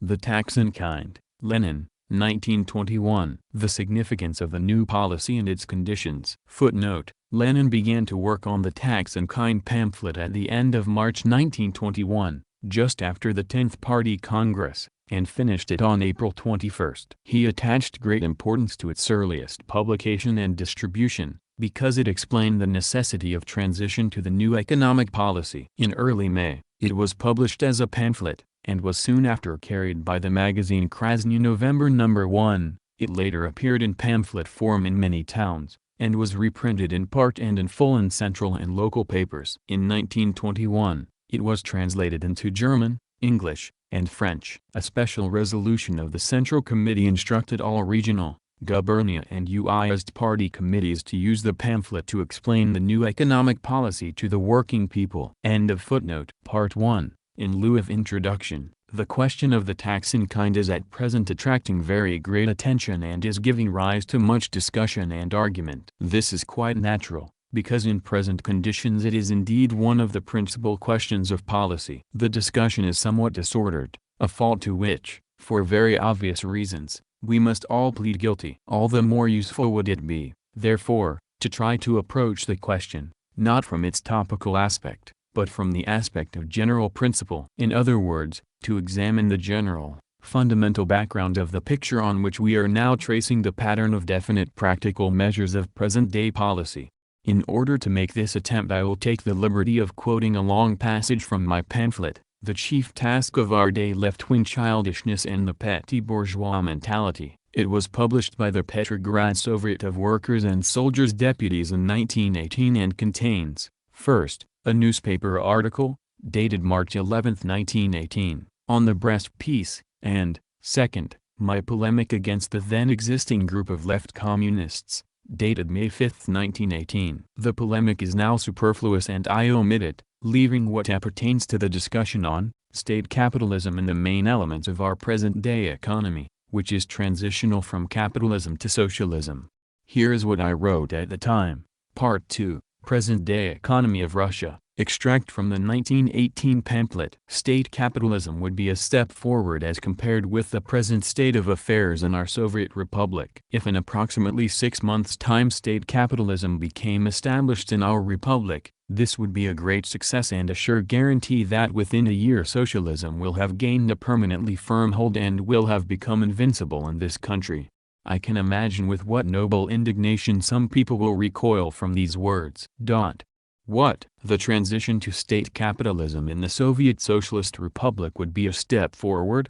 The tax in kind, Lenin, 1921. The significance of the new policy and its conditions. Footnote: Lenin began to work on the tax in kind pamphlet at the end of March 1921, just after the 10th Party Congress, and finished it on April 21. He attached great importance to its earliest publication and distribution, because it explained the necessity of transition to the new economic policy. In early May, it was published as a pamphlet, and was soon after carried by the magazine Krasny November No. 1. It later appeared in pamphlet form in many towns, and was reprinted in part and in full in central and local papers. In 1921, it was translated into German, English, and French. A special resolution of the Central Committee instructed all regional, gubernia and UIST party committees to use the pamphlet to explain the new economic policy to the working people. End of footnote. Part 1. In lieu of introduction, the question of the tax in kind is at present attracting very great attention and is giving rise to much discussion and argument. This is quite natural, because in present conditions it is indeed one of the principal questions of policy. The discussion is somewhat disordered, a fault to which, for very obvious reasons, we must all plead guilty. All the more useful would it be, therefore, to try to approach the question, not from its topical aspect, but from the aspect of general principle. In other words, to examine the general, fundamental background of the picture on which we are now tracing the pattern of definite practical measures of present-day policy. In order to make this attempt I will take the liberty of quoting a long passage from my pamphlet, The Chief Task of Our Day: Left-Wing Childishness and the Petty Bourgeois Mentality. It was published by the Petrograd Soviet of Workers and Soldiers Deputies in 1918 and contains, first, a newspaper article, dated March 11, 1918, on the Brest Peace, and, second, my polemic against the then existing group of left communists, dated May 5, 1918. The polemic is now superfluous and I omit it, leaving what appertains to the discussion on state capitalism and the main elements of our present-day economy, which is transitional from capitalism to socialism. Here is what I wrote at the time. Part 2. Present-day economy of Russia. Extract from the 1918 pamphlet. State capitalism would be a step forward as compared with the present state of affairs in our Soviet Republic. If in approximately 6 months' time state capitalism became established in our republic, this would be a great success and a sure guarantee that within a year socialism will have gained a permanently firm hold and will have become invincible in this country. I can imagine with what noble indignation some people will recoil from these words. What? The transition to state capitalism in the Soviet Socialist Republic would be a step forward?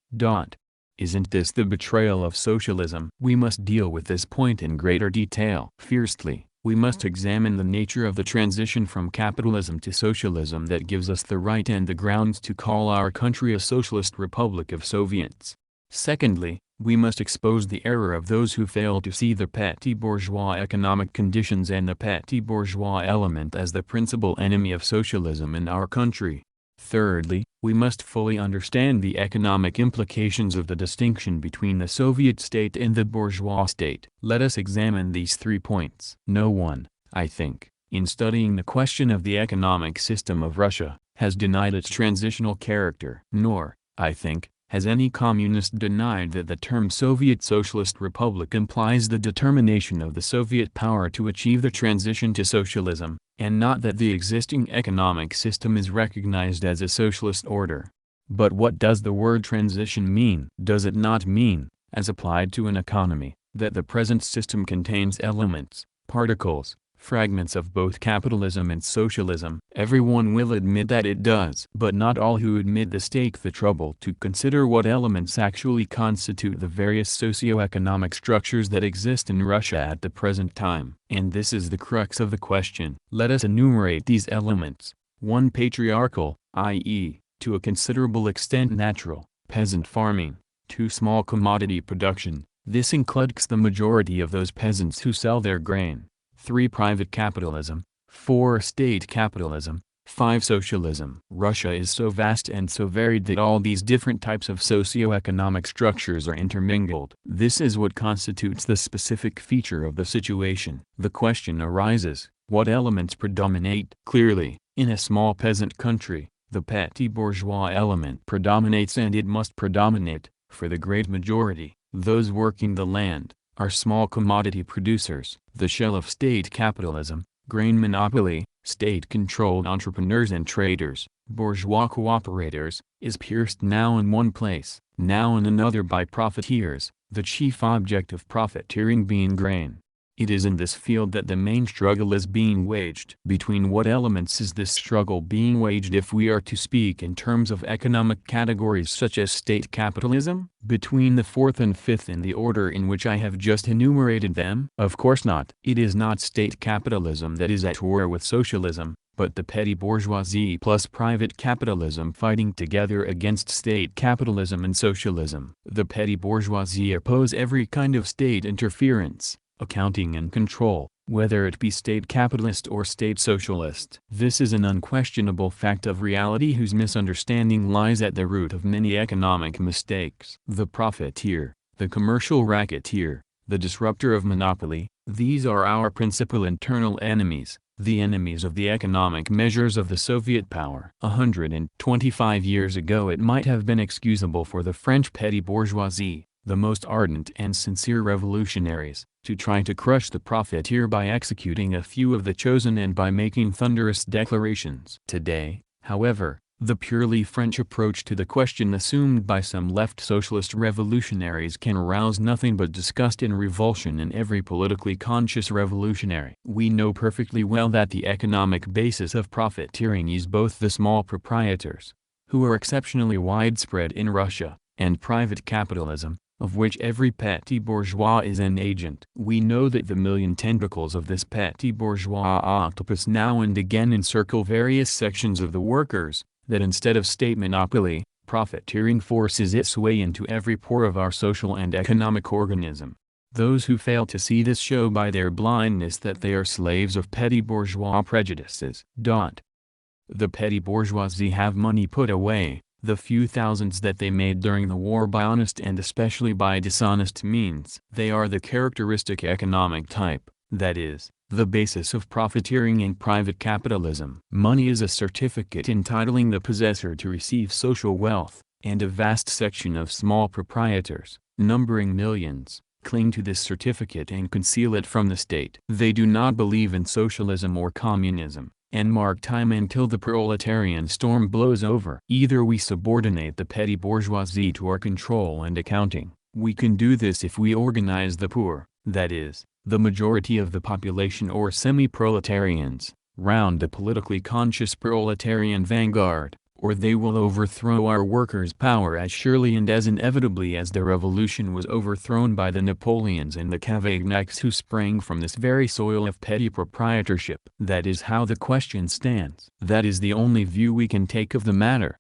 Isn't this the betrayal of socialism? We must deal with this point in greater detail. Firstly, we must examine the nature of the transition from capitalism to socialism that gives us the right and the grounds to call our country a socialist republic of Soviets. Secondly, we must expose the error of those who fail to see the petty bourgeois economic conditions and the petty bourgeois element as the principal enemy of socialism in our country. Thirdly, we must fully understand the economic implications of the distinction between the Soviet state and the bourgeois state. Let us examine these 3 points. No one, I think, in studying the question of the economic system of Russia, has denied its transitional character. Nor, I think, has any communist denied that the term Soviet Socialist Republic implies the determination of the Soviet power to achieve the transition to socialism, and not that the existing economic system is recognized as a socialist order. But what does the word transition mean? Does it not mean, as applied to an economy, that the present system contains elements, particles, fragments of both capitalism and socialism? Everyone will admit that it does. But not all who admit this take the trouble to consider what elements actually constitute the various socio-economic structures that exist in Russia at the present time. And this is the crux of the question. Let us enumerate these elements. 1. Patriarchal, i.e., to a considerable extent natural, peasant farming. 2. Small commodity production. This includes the majority of those peasants who sell their grain. 3. Private capitalism. 4. State capitalism. 5. Socialism. Russia is so vast and so varied that all these different types of socio-economic structures are intermingled. This is what constitutes the specific feature of the situation. The question arises, what elements predominate? Clearly, in a small peasant country, the petty bourgeois element predominates and it must predominate, For the great majority, those working the land, are small commodity producers. The shell of state capitalism, grain monopoly, state-controlled entrepreneurs and traders, bourgeois cooperators, is pierced now in one place, now in another by profiteers, the chief object of profiteering being grain. It is in this field that the main struggle is being waged. Between what elements is this struggle being waged if we are to speak in terms of economic categories such as state capitalism? Between the fourth and fifth in the order in which I have just enumerated them? Of course not. It is not state capitalism that is at war with socialism, but the petty bourgeoisie plus private capitalism fighting together against state capitalism and socialism. The petty bourgeoisie oppose every kind of state interference, accounting and control, whether it be state capitalist or state socialist. This is an unquestionable fact of reality whose misunderstanding lies at the root of many economic mistakes. The profiteer, the commercial racketeer, the disruptor of monopoly, these are our principal internal enemies, the enemies of the economic measures of the Soviet power. 125 years ago it might have been excusable for the French petty bourgeoisie, the most ardent and sincere revolutionaries, to try to crush the profiteer by executing a few of the chosen and by making thunderous declarations. Today, however, the purely French approach to the question assumed by some left socialist revolutionaries can arouse nothing but disgust and revulsion in every politically conscious revolutionary. We know perfectly well that the economic basis of profiteering is both the small proprietors, who are exceptionally widespread in Russia, and private capitalism, of which every petty bourgeois is an agent. We know that the million tentacles of this petty bourgeois octopus now and again encircle various sections of the workers, that instead of state monopoly, profiteering forces its way into every pore of our social and economic organism. Those who fail to see this show by their blindness that they are slaves of petty bourgeois prejudices. The petty bourgeoisie have money put away, the few thousands that they made during the war by honest and especially by dishonest means. They are the characteristic economic type, that is, the basis of profiteering and private capitalism. Money is a certificate entitling the possessor to receive social wealth, and a vast section of small proprietors, numbering millions, cling to this certificate and conceal it from the state. They do not believe in socialism or communism, and mark time until the proletarian storm blows over. Either we subordinate the petty bourgeoisie to our control and accounting. We can do this if we organize the poor, that is, the majority of the population or semi-proletarians, round a politically conscious proletarian vanguard, or they will overthrow our workers' power as surely and as inevitably as the revolution was overthrown by the Napoleons and the Cavaignacs who sprang from this very soil of petty proprietorship. That is how the question stands. That is the only view we can take of the matter.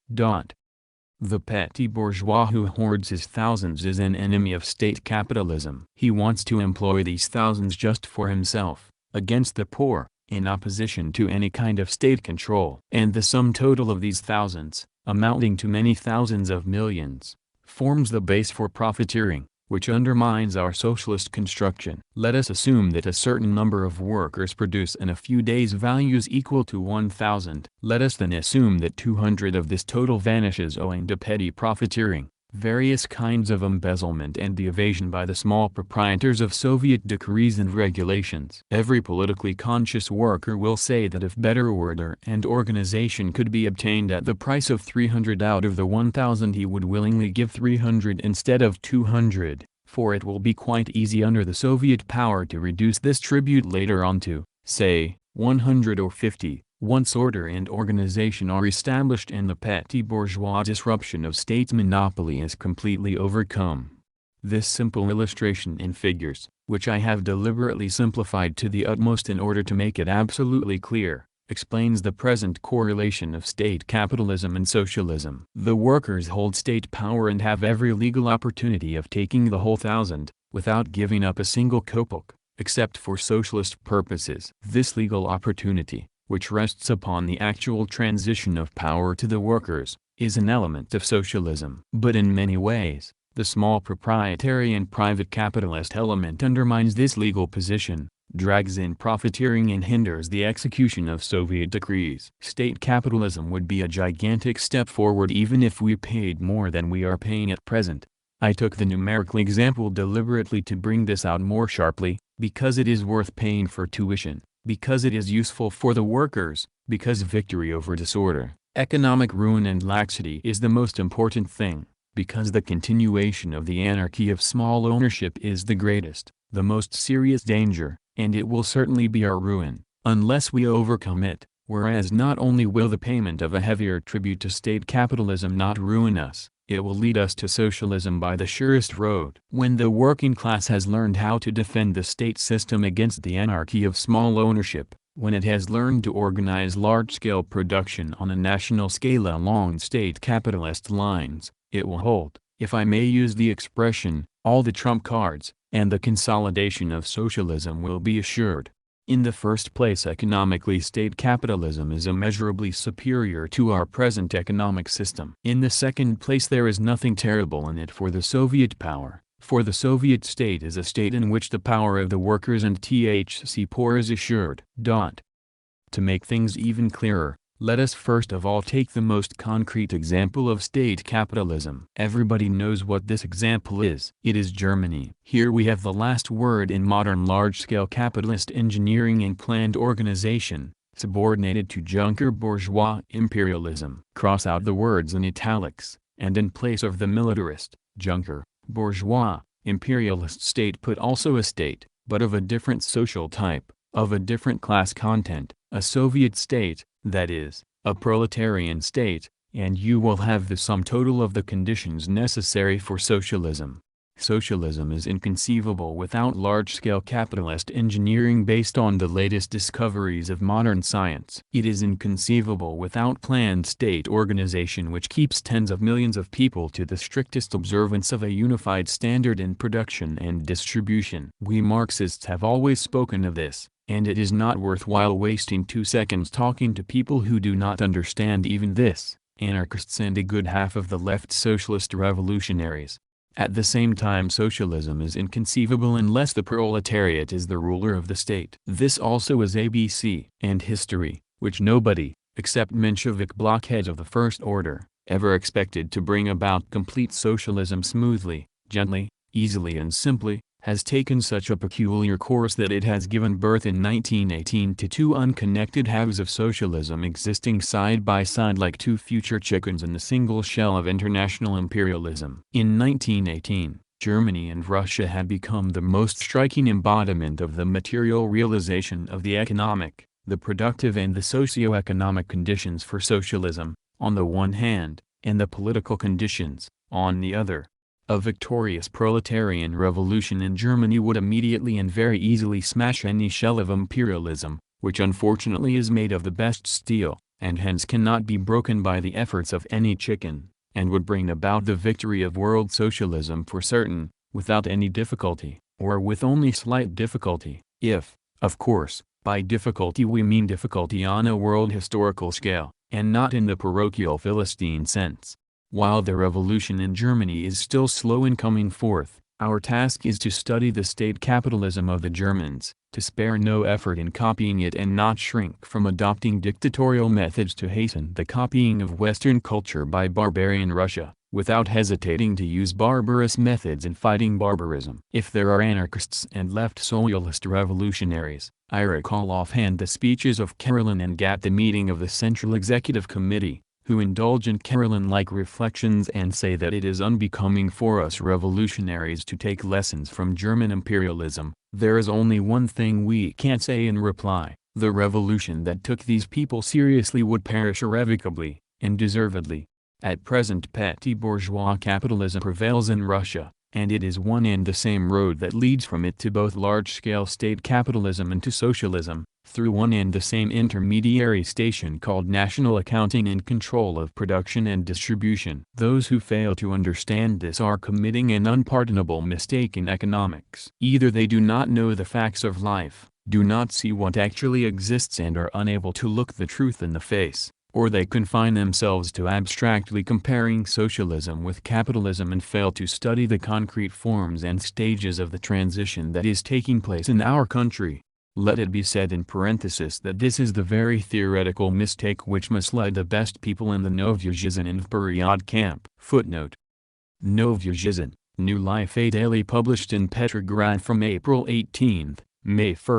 The petty bourgeois who hoards his thousands is an enemy of state capitalism. He wants to employ these thousands just for himself, against the poor, in opposition to any kind of state control. And the sum total of these thousands, amounting to many thousands of millions, forms the base for profiteering, which undermines our socialist construction. Let us assume that a certain number of workers produce in a few days values equal to 1,000. Let us then assume that 200 of this total vanishes owing to petty profiteering, various kinds of embezzlement and the evasion by the small proprietors of Soviet decrees and regulations. Every politically conscious worker will say that if better order and organization could be obtained at the price of 300 out of the 1,000 he would willingly give 300 instead of 200, for it will be quite easy under the Soviet power to reduce this tribute later on to, say, 100 or 50. Once order and organization are established and the petty bourgeois disruption of state's monopoly is completely overcome. This simple illustration in figures, which I have deliberately simplified to the utmost in order to make it absolutely clear, explains the present correlation of state capitalism and socialism. The workers hold state power and have every legal opportunity of taking the whole thousand, without giving up a single kopek, except for socialist purposes. This legal opportunity, which rests upon the actual transition of power to the workers, is an element of socialism. But in many ways, the small proprietary and private capitalist element undermines this legal position, drags in profiteering and hinders the execution of Soviet decrees. State capitalism would be a gigantic step forward even if we paid more than we are paying at present. I took the numerical example deliberately to bring this out more sharply, because it is worth paying for tuition, because it is useful for the workers, because victory over disorder, economic ruin and laxity is the most important thing, because the continuation of the anarchy of small ownership is the greatest, the most serious danger, and it will certainly be our ruin, unless we overcome it, whereas not only will the payment of a heavier tribute to state capitalism not ruin us, it will lead us to socialism by the surest road. When the working class has learned how to defend the state system against the anarchy of small ownership, when it has learned to organize large-scale production on a national scale along state capitalist lines, it will hold, if I may use the expression, all the trump cards, and the consolidation of socialism will be assured. In the first place, economically, state capitalism is immeasurably superior to our present economic system. In the second place, there is nothing terrible in it for the Soviet power, for the Soviet state is a state in which the power of the workers and thc poor is assured. To make things even clearer, let us first of all take the most concrete example of state capitalism. Everybody knows what this example is. It is Germany. Here we have the last word in modern large-scale capitalist engineering and planned organization, subordinated to Junker bourgeois imperialism. Cross out the words in italics, and in place of the militarist, Junker, bourgeois, imperialist state put also a state, but of a different social type, of a different class content, a Soviet state, that is, a proletarian state, and you will have the sum total of the conditions necessary for socialism. Socialism is inconceivable without large-scale capitalist engineering based on the latest discoveries of modern science. It is inconceivable without planned state organization which keeps tens of millions of people to the strictest observance of a unified standard in production and distribution. We Marxists have always spoken of this, and it is not worthwhile wasting 2 seconds talking to people who do not understand even this, anarchists and a good half of the left socialist revolutionaries. At the same time, socialism is inconceivable unless the proletariat is the ruler of the state. This also is ABC and history, which nobody, except Menshevik blockheads of the first order, ever expected to bring about complete socialism smoothly, gently, easily and simply, has taken such a peculiar course that it has given birth in 1918 to 2 unconnected halves of socialism existing side by side like 2 future chickens in the single shell of international imperialism. In 1918, Germany and Russia had become the most striking embodiment of the material realization of the economic, the productive and the socio-economic conditions for socialism, on the one hand, and the political conditions, on the other. A victorious proletarian revolution in Germany would immediately and very easily smash any shell of imperialism, which unfortunately is made of the best steel, and hence cannot be broken by the efforts of any chicken, and would bring about the victory of world socialism for certain, without any difficulty, or with only slight difficulty, if, of course, by difficulty we mean difficulty on a world historical scale, and not in the parochial Philistine sense. While the revolution in Germany is still slow in coming forth, our task is to study the state capitalism of the Germans, to spare no effort in copying it and not shrink from adopting dictatorial methods to hasten the copying of Western culture by barbarian Russia, without hesitating to use barbarous methods in fighting barbarism. If there are anarchists and left socialist revolutionaries, I recall offhand the speeches of Karelin and Gatt at the meeting of the Central Executive Committee, who indulge in Karelin-like reflections and say that it is unbecoming for us revolutionaries to take lessons from German imperialism. There is only one thing we can say in reply: the revolution that took these people seriously would perish irrevocably, and deservedly. At present petty bourgeois capitalism prevails in Russia, and it is one and the same road that leads from it to both large-scale state capitalism and to socialism, through one and the same intermediary station called national accounting and control of production and distribution. Those who fail to understand this are committing an unpardonable mistake in economics. Either they do not know the facts of life, do not see what actually exists and are unable to look the truth in the face, or they confine themselves to abstractly comparing socialism with capitalism and fail to study the concrete forms and stages of the transition that is taking place in our country. Let it be said in parenthesis that this is the very theoretical mistake which misled the best people in the Novyi and Vperyod camp. Footnote: Novyi New Life, a daily published in Petrograd from April 18, May 1,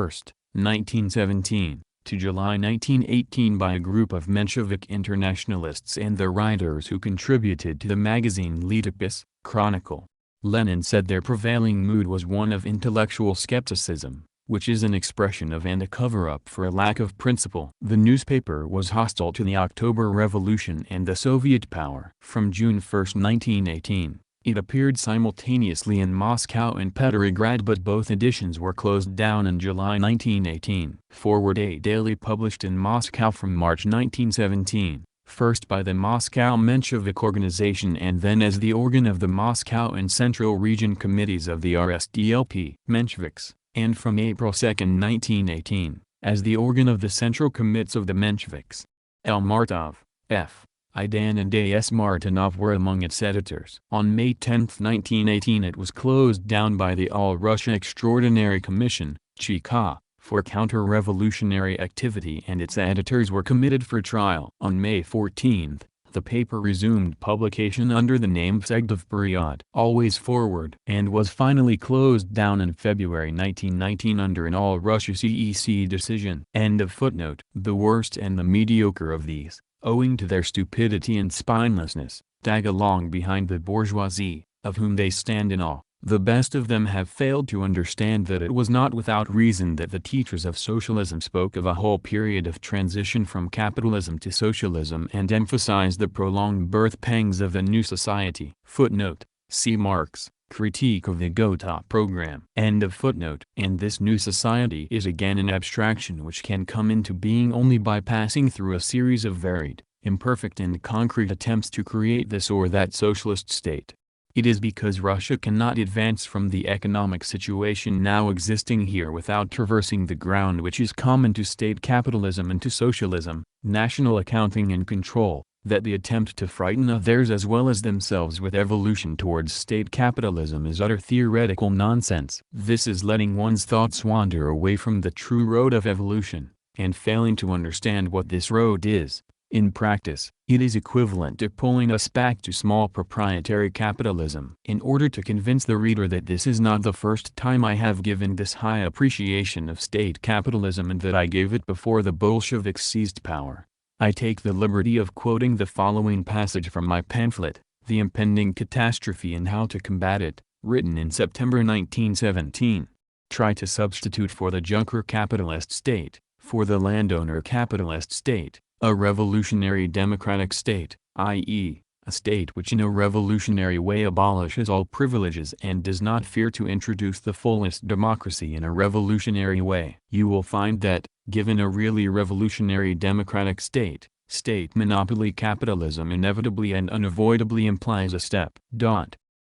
1917, to July 1918 by a group of Menshevik internationalists and the writers who contributed to the magazine Letopis, Chronicle. Lenin said their prevailing mood was one of intellectual skepticism, which is an expression of and a cover-up for a lack of principle. The newspaper was hostile to the October Revolution and the Soviet power. From June 1, 1918, it appeared simultaneously in Moscow and Petrograd, but both editions were closed down in July 1918. Forward, a daily published in Moscow from March 1917, first by the Moscow Menshevik Organization and then as the organ of the Moscow and Central Region Committees of the RSDLP Mensheviks, and from April 2, 1918, as the organ of the Central Commits of the Mensheviks. L. Martov, F. Idan and A. S. Martinov were among its editors. On May 10, 1918 it was closed down by the All-Russia Extraordinary Commission, (CHK), for counter-revolutionary activity, and its editors were committed for trial. On May 14, the paper resumed publication under the name Segdev Period, Always Forward, and was finally closed down in February 1919 under an All-Russia CEC decision. End of footnote. The worst and the mediocre of these, owing to their stupidity and spinelessness, tag along behind the bourgeoisie, of whom they stand in awe. The best of them have failed to understand that it was not without reason that the teachers of socialism spoke of a whole period of transition from capitalism to socialism and emphasized the prolonged birth pangs of the new society. Footnote: see Marx, Critique of the Gotha Program. End of footnote. And this new society is again an abstraction which can come into being only by passing through a series of varied, imperfect and concrete attempts to create this or that socialist state. It is because Russia cannot advance from the economic situation now existing here without traversing the ground which is common to state capitalism and to socialism, national accounting and control, that the attempt to frighten others as well as themselves with evolution towards state capitalism is utter theoretical nonsense. This is letting one's thoughts wander away from the true road of evolution, and failing to understand what this road is. In practice, it is equivalent to pulling us back to small proprietary capitalism. In order to convince the reader that this is not the first time I have given this high appreciation of state capitalism and that I gave it before the Bolsheviks seized power, I take the liberty of quoting the following passage from my pamphlet, The Impending Catastrophe and How to Combat It, written in September 1917. Try to substitute for the junker capitalist state, for the landowner capitalist state, a revolutionary democratic state, i.e., a state which in a revolutionary way abolishes all privileges and does not fear to introduce the fullest democracy in a revolutionary way. You will find that, given a really revolutionary democratic state, state monopoly capitalism inevitably and unavoidably implies a step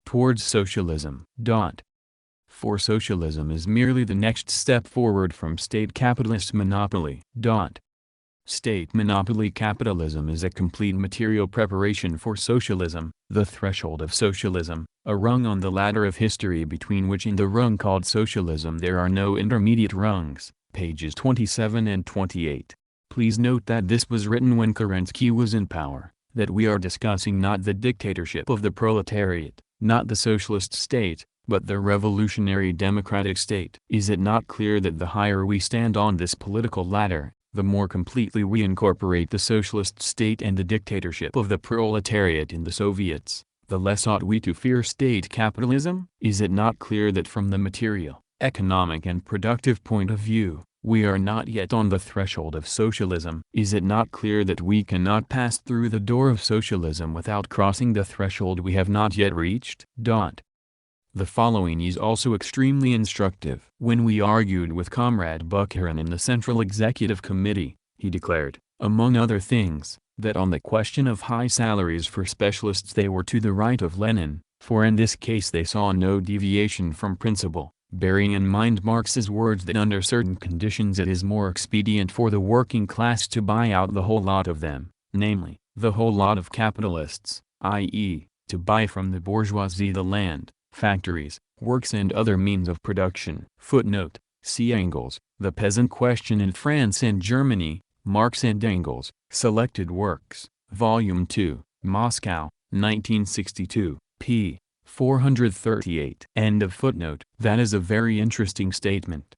towards socialism. For socialism is merely the next step forward from state capitalist monopoly. State monopoly capitalism is a complete material preparation for socialism, the threshold of socialism, a rung on the ladder of history between which and the rung called socialism there are no intermediate rungs, pages 27 and 28. Please note that this was written when Kerensky was in power, that we are discussing not the dictatorship of the proletariat, not the socialist state, but the revolutionary democratic state. Is it not clear that the higher we stand on this political ladder, the more completely we incorporate the socialist state and the dictatorship of the proletariat in the Soviets, the less ought we to fear state capitalism? Is it not clear that from the material, economic and productive point of view, we are not yet on the threshold of socialism? Is it not clear that we cannot pass through the door of socialism without crossing the threshold we have not yet reached? The following is also extremely instructive. When we argued with Comrade Bukharin in the Central Executive Committee, he declared, among other things, that on the question of high salaries for specialists they were to the right of Lenin, for in this case they saw no deviation from principle, bearing in mind Marx's words that under certain conditions it is more expedient for the working class to buy out the whole lot of them, namely, the whole lot of capitalists, i.e., to buy from the bourgeoisie the land, factories, works and other means of production. Footnote: see Engels, The Peasant Question in France and Germany, Marx and Engels, Selected Works, Volume 2, Moscow, 1962, p. 438. End of footnote. That is a very interesting statement.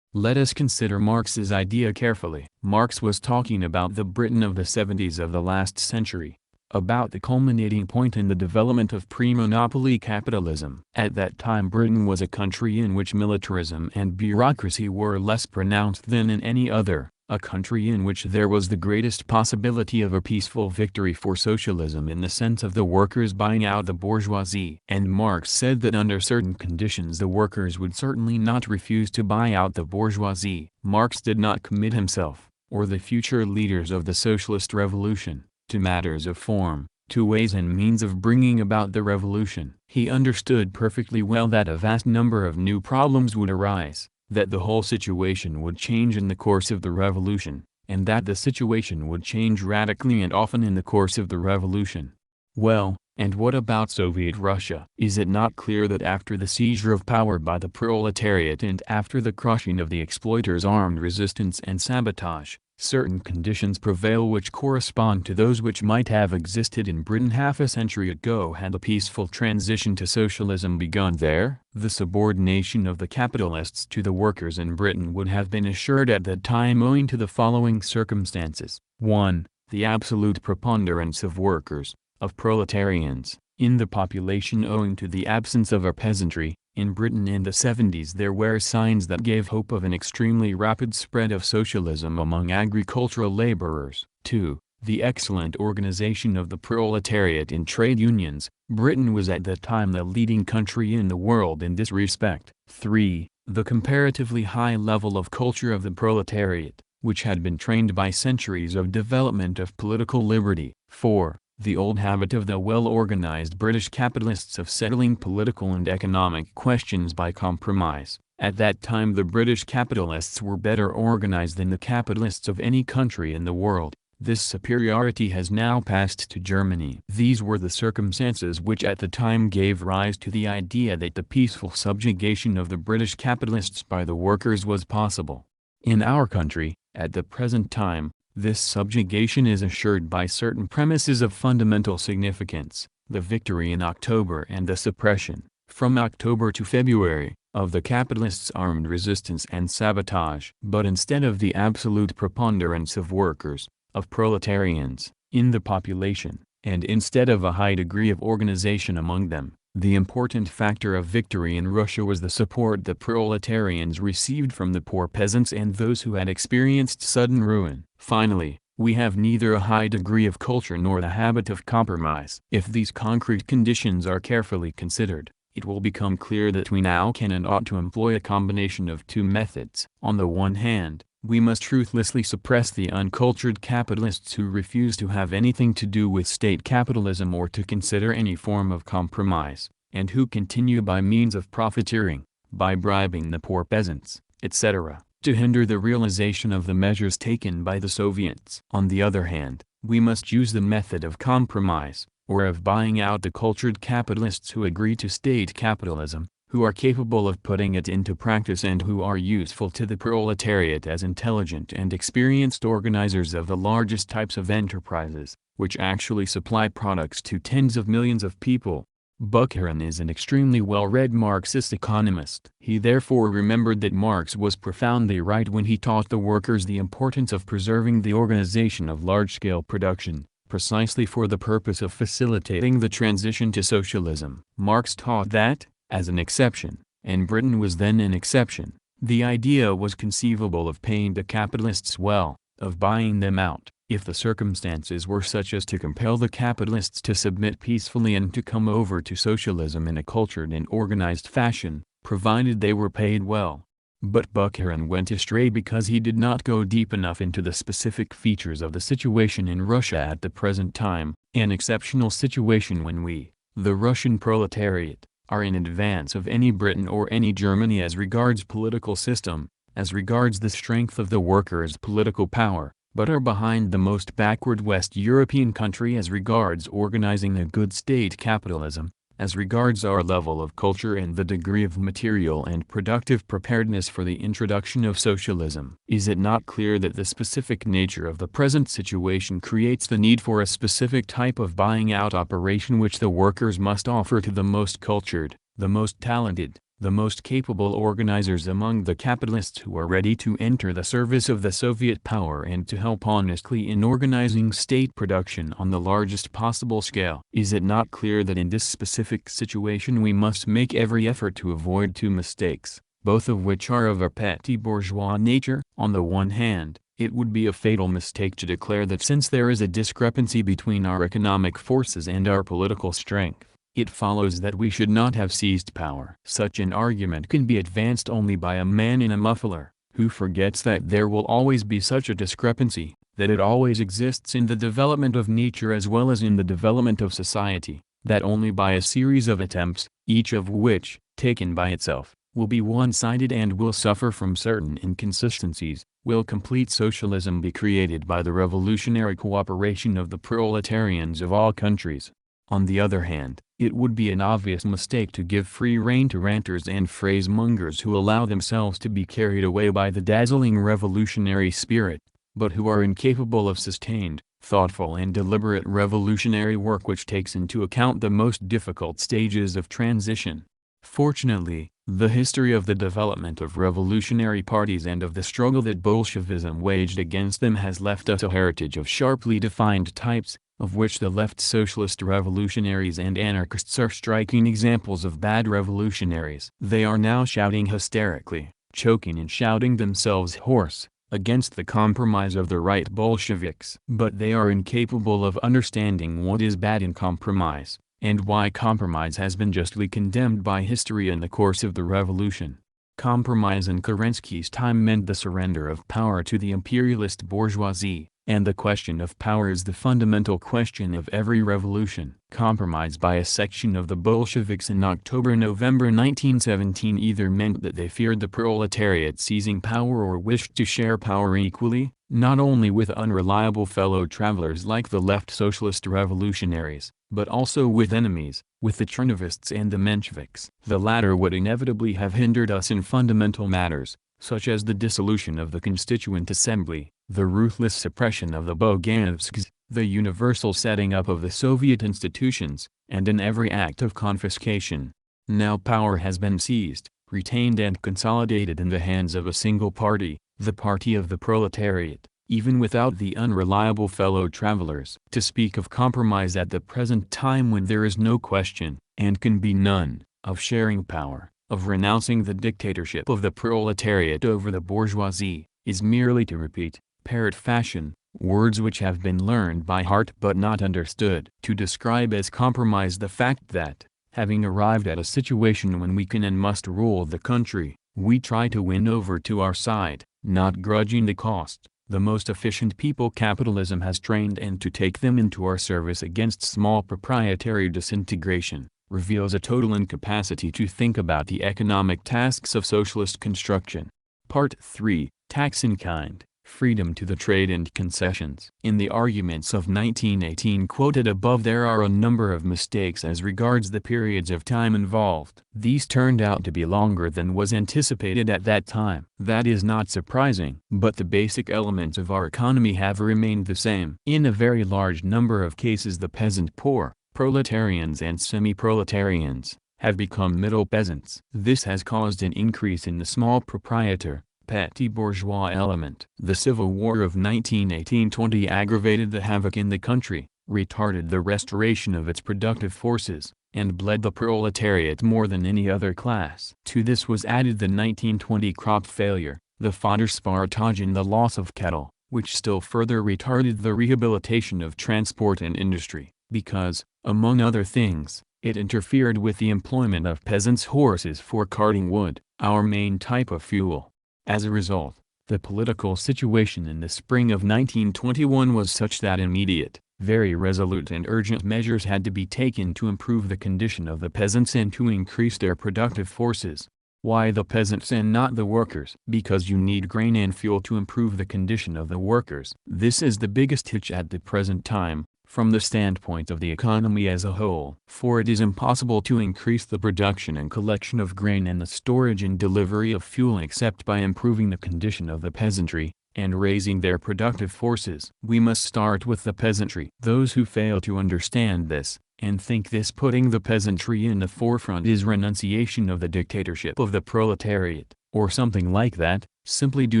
Let us consider Marx's idea carefully. Marx was talking about the Britain of the 70s of the last century, about the culminating point in the development of pre-monopoly capitalism. At that time Britain was a country in which militarism and bureaucracy were less pronounced than in any other, a country in which there was the greatest possibility of a peaceful victory for socialism in the sense of the workers buying out the bourgeoisie. And Marx said that under certain conditions the workers would certainly not refuse to buy out the bourgeoisie. Marx did not commit himself, or the future leaders of the socialist revolution, to matters of form, to ways and means of bringing about the revolution. He understood perfectly well that a vast number of new problems would arise, that the whole situation would change in the course of the revolution, and that the situation would change radically and often in the course of the revolution. Well, and what about Soviet Russia? Is it not clear that after the seizure of power by the proletariat and after the crushing of the exploiters' armed resistance and sabotage, certain conditions prevail which correspond to those which might have existed in Britain half a century ago had a peaceful transition to socialism begun there? The subordination of the capitalists to the workers in Britain would have been assured at that time owing to the following circumstances. 1. The absolute preponderance of workers, of proletarians, in the population owing to the absence of a peasantry. In Britain in the 70s there were signs that gave hope of an extremely rapid spread of socialism among agricultural laborers. 2. The excellent organization of the proletariat in trade unions. Britain was at that time the leading country in the world in this respect. 3. The comparatively high level of culture of the proletariat, which had been trained by centuries of development of political liberty. 4. The old habit of the well-organized British capitalists of settling political and economic questions by compromise. At that time the British capitalists were better organized than the capitalists of any country in the world. This superiority has now passed to Germany. These were the circumstances which at the time gave rise to the idea that the peaceful subjugation of the British capitalists by the workers was possible. In our country, at the present time, this subjugation is assured by certain premises of fundamental significance: the victory in October and the suppression, from October to February, of the capitalists' armed resistance and sabotage. But instead of the absolute preponderance of workers, of proletarians, in the population, and instead of a high degree of organization among them, the important factor of victory in Russia was the support the proletarians received from the poor peasants and those who had experienced sudden ruin. Finally, we have neither a high degree of culture nor the habit of compromise. If these concrete conditions are carefully considered, it will become clear that we now can and ought to employ a combination of two methods. On the one hand, we must ruthlessly suppress the uncultured capitalists who refuse to have anything to do with state capitalism or to consider any form of compromise, and who continue by means of profiteering, by bribing the poor peasants, etc., to hinder the realization of the measures taken by the Soviets. On the other hand, we must use the method of compromise, or of buying out the cultured capitalists who agree to state capitalism, who are capable of putting it into practice and who are useful to the proletariat as intelligent and experienced organizers of the largest types of enterprises, which actually supply products to tens of millions of people. Bukharin is an extremely well-read Marxist economist. He therefore remembered that Marx was profoundly right when he taught the workers the importance of preserving the organization of large-scale production, precisely for the purpose of facilitating the transition to socialism. Marx taught that, as an exception, and Britain was then an exception, the idea was conceivable of paying the capitalists well, of buying them out, if the circumstances were such as to compel the capitalists to submit peacefully and to come over to socialism in a cultured and organized fashion, provided they were paid well. But Bukharin went astray because he did not go deep enough into the specific features of the situation in Russia at the present time, an exceptional situation when we, the Russian proletariat, are in advance of any Britain or any Germany as regards political system, as regards the strength of the workers' political power, but are behind the most backward West European country as regards organizing a good state capitalism, as regards our level of culture and the degree of material and productive preparedness for the introduction of socialism. Is it not clear that the specific nature of the present situation creates the need for a specific type of buying out operation which the workers must offer to the most cultured, the most talented, the most capable organizers among the capitalists who are ready to enter the service of the Soviet power and to help honestly in organizing state production on the largest possible scale? Is it not clear that in this specific situation we must make every effort to avoid two mistakes, both of which are of a petty bourgeois nature? On the one hand, it would be a fatal mistake to declare that since there is a discrepancy between our economic forces and our political strength, it follows that we should not have seized power. Such an argument can be advanced only by a man in a muffler, who forgets that there will always be such a discrepancy, that it always exists in the development of nature as well as in the development of society, that only by a series of attempts, each of which, taken by itself, will be one-sided and will suffer from certain inconsistencies, will complete socialism be created by the revolutionary cooperation of the proletarians of all countries. On the other hand, it would be an obvious mistake to give free rein to ranters and phrasemongers who allow themselves to be carried away by the dazzling revolutionary spirit, but who are incapable of sustained, thoughtful and deliberate revolutionary work which takes into account the most difficult stages of transition. Fortunately, the history of the development of revolutionary parties and of the struggle that Bolshevism waged against them has left us a heritage of sharply defined types, of which the left socialist revolutionaries and anarchists are striking examples of bad revolutionaries. They are now shouting hysterically, choking and shouting themselves hoarse, against the compromise of the right Bolsheviks. But they are incapable of understanding what is bad in compromise, and why compromise has been justly condemned by history in the course of the revolution. Compromise in Kerensky's time meant the surrender of power to the imperialist bourgeoisie, and the question of power is the fundamental question of every revolution. Compromise by a section of the Bolsheviks in October-November 1917 either meant that they feared the proletariat seizing power or wished to share power equally, not only with unreliable fellow travelers like the left socialist revolutionaries, but also with enemies, with the Chernovists and the Mensheviks. The latter would inevitably have hindered us in fundamental matters, such as the dissolution of the Constituent Assembly, the ruthless suppression of the Bolsheviks, the universal setting up of the Soviet institutions, and in every act of confiscation. Now power has been seized, retained and consolidated in the hands of a single party, the party of the proletariat, even without the unreliable fellow travelers. To speak of compromise at the present time when there is no question, and can be none, of sharing power, of renouncing the dictatorship of the proletariat over the bourgeoisie, is merely to repeat, parrot fashion, words which have been learned by heart but not understood. To describe as compromise the fact that, having arrived at a situation when we can and must rule the country, we try to win over to our side, not grudging the cost, the most efficient people capitalism has trained and to take them into our service against small proprietary disintegration, reveals a total incapacity to think about the economic tasks of socialist construction. Part 3, Tax in Kind, Freedom to the Trade and Concessions. In the arguments of 1918 quoted above there are a number of mistakes as regards the periods of time involved. These turned out to be longer than was anticipated at that time. That is not surprising. But the basic elements of our economy have remained the same. In a very large number of cases the peasant poor, proletarians and semi-proletarians, have become middle peasants. This has caused an increase in the small proprietor, petty bourgeois element. The Civil War of 1918-20 aggravated the havoc in the country, retarded the restoration of its productive forces, and bled the proletariat more than any other class. To this was added the 1920 crop failure, the fodder spartage and the loss of cattle, which still further retarded the rehabilitation of transport and industry, because, among other things, it interfered with the employment of peasants' horses for carting wood, our main type of fuel. As a result, the political situation in the spring of 1921 was such that immediate, very resolute and urgent measures had to be taken to improve the condition of the peasants and to increase their productive forces. Why the peasants and not the workers? Because you need grain and fuel to improve the condition of the workers. This is the biggest hitch at the present time, from the standpoint of the economy as a whole. For it is impossible to increase the production and collection of grain and the storage and delivery of fuel except by improving the condition of the peasantry, and raising their productive forces. We must start with the peasantry. Those who fail to understand this, and think this putting the peasantry in the forefront is renunciation of the dictatorship of the proletariat, or something like that, simply do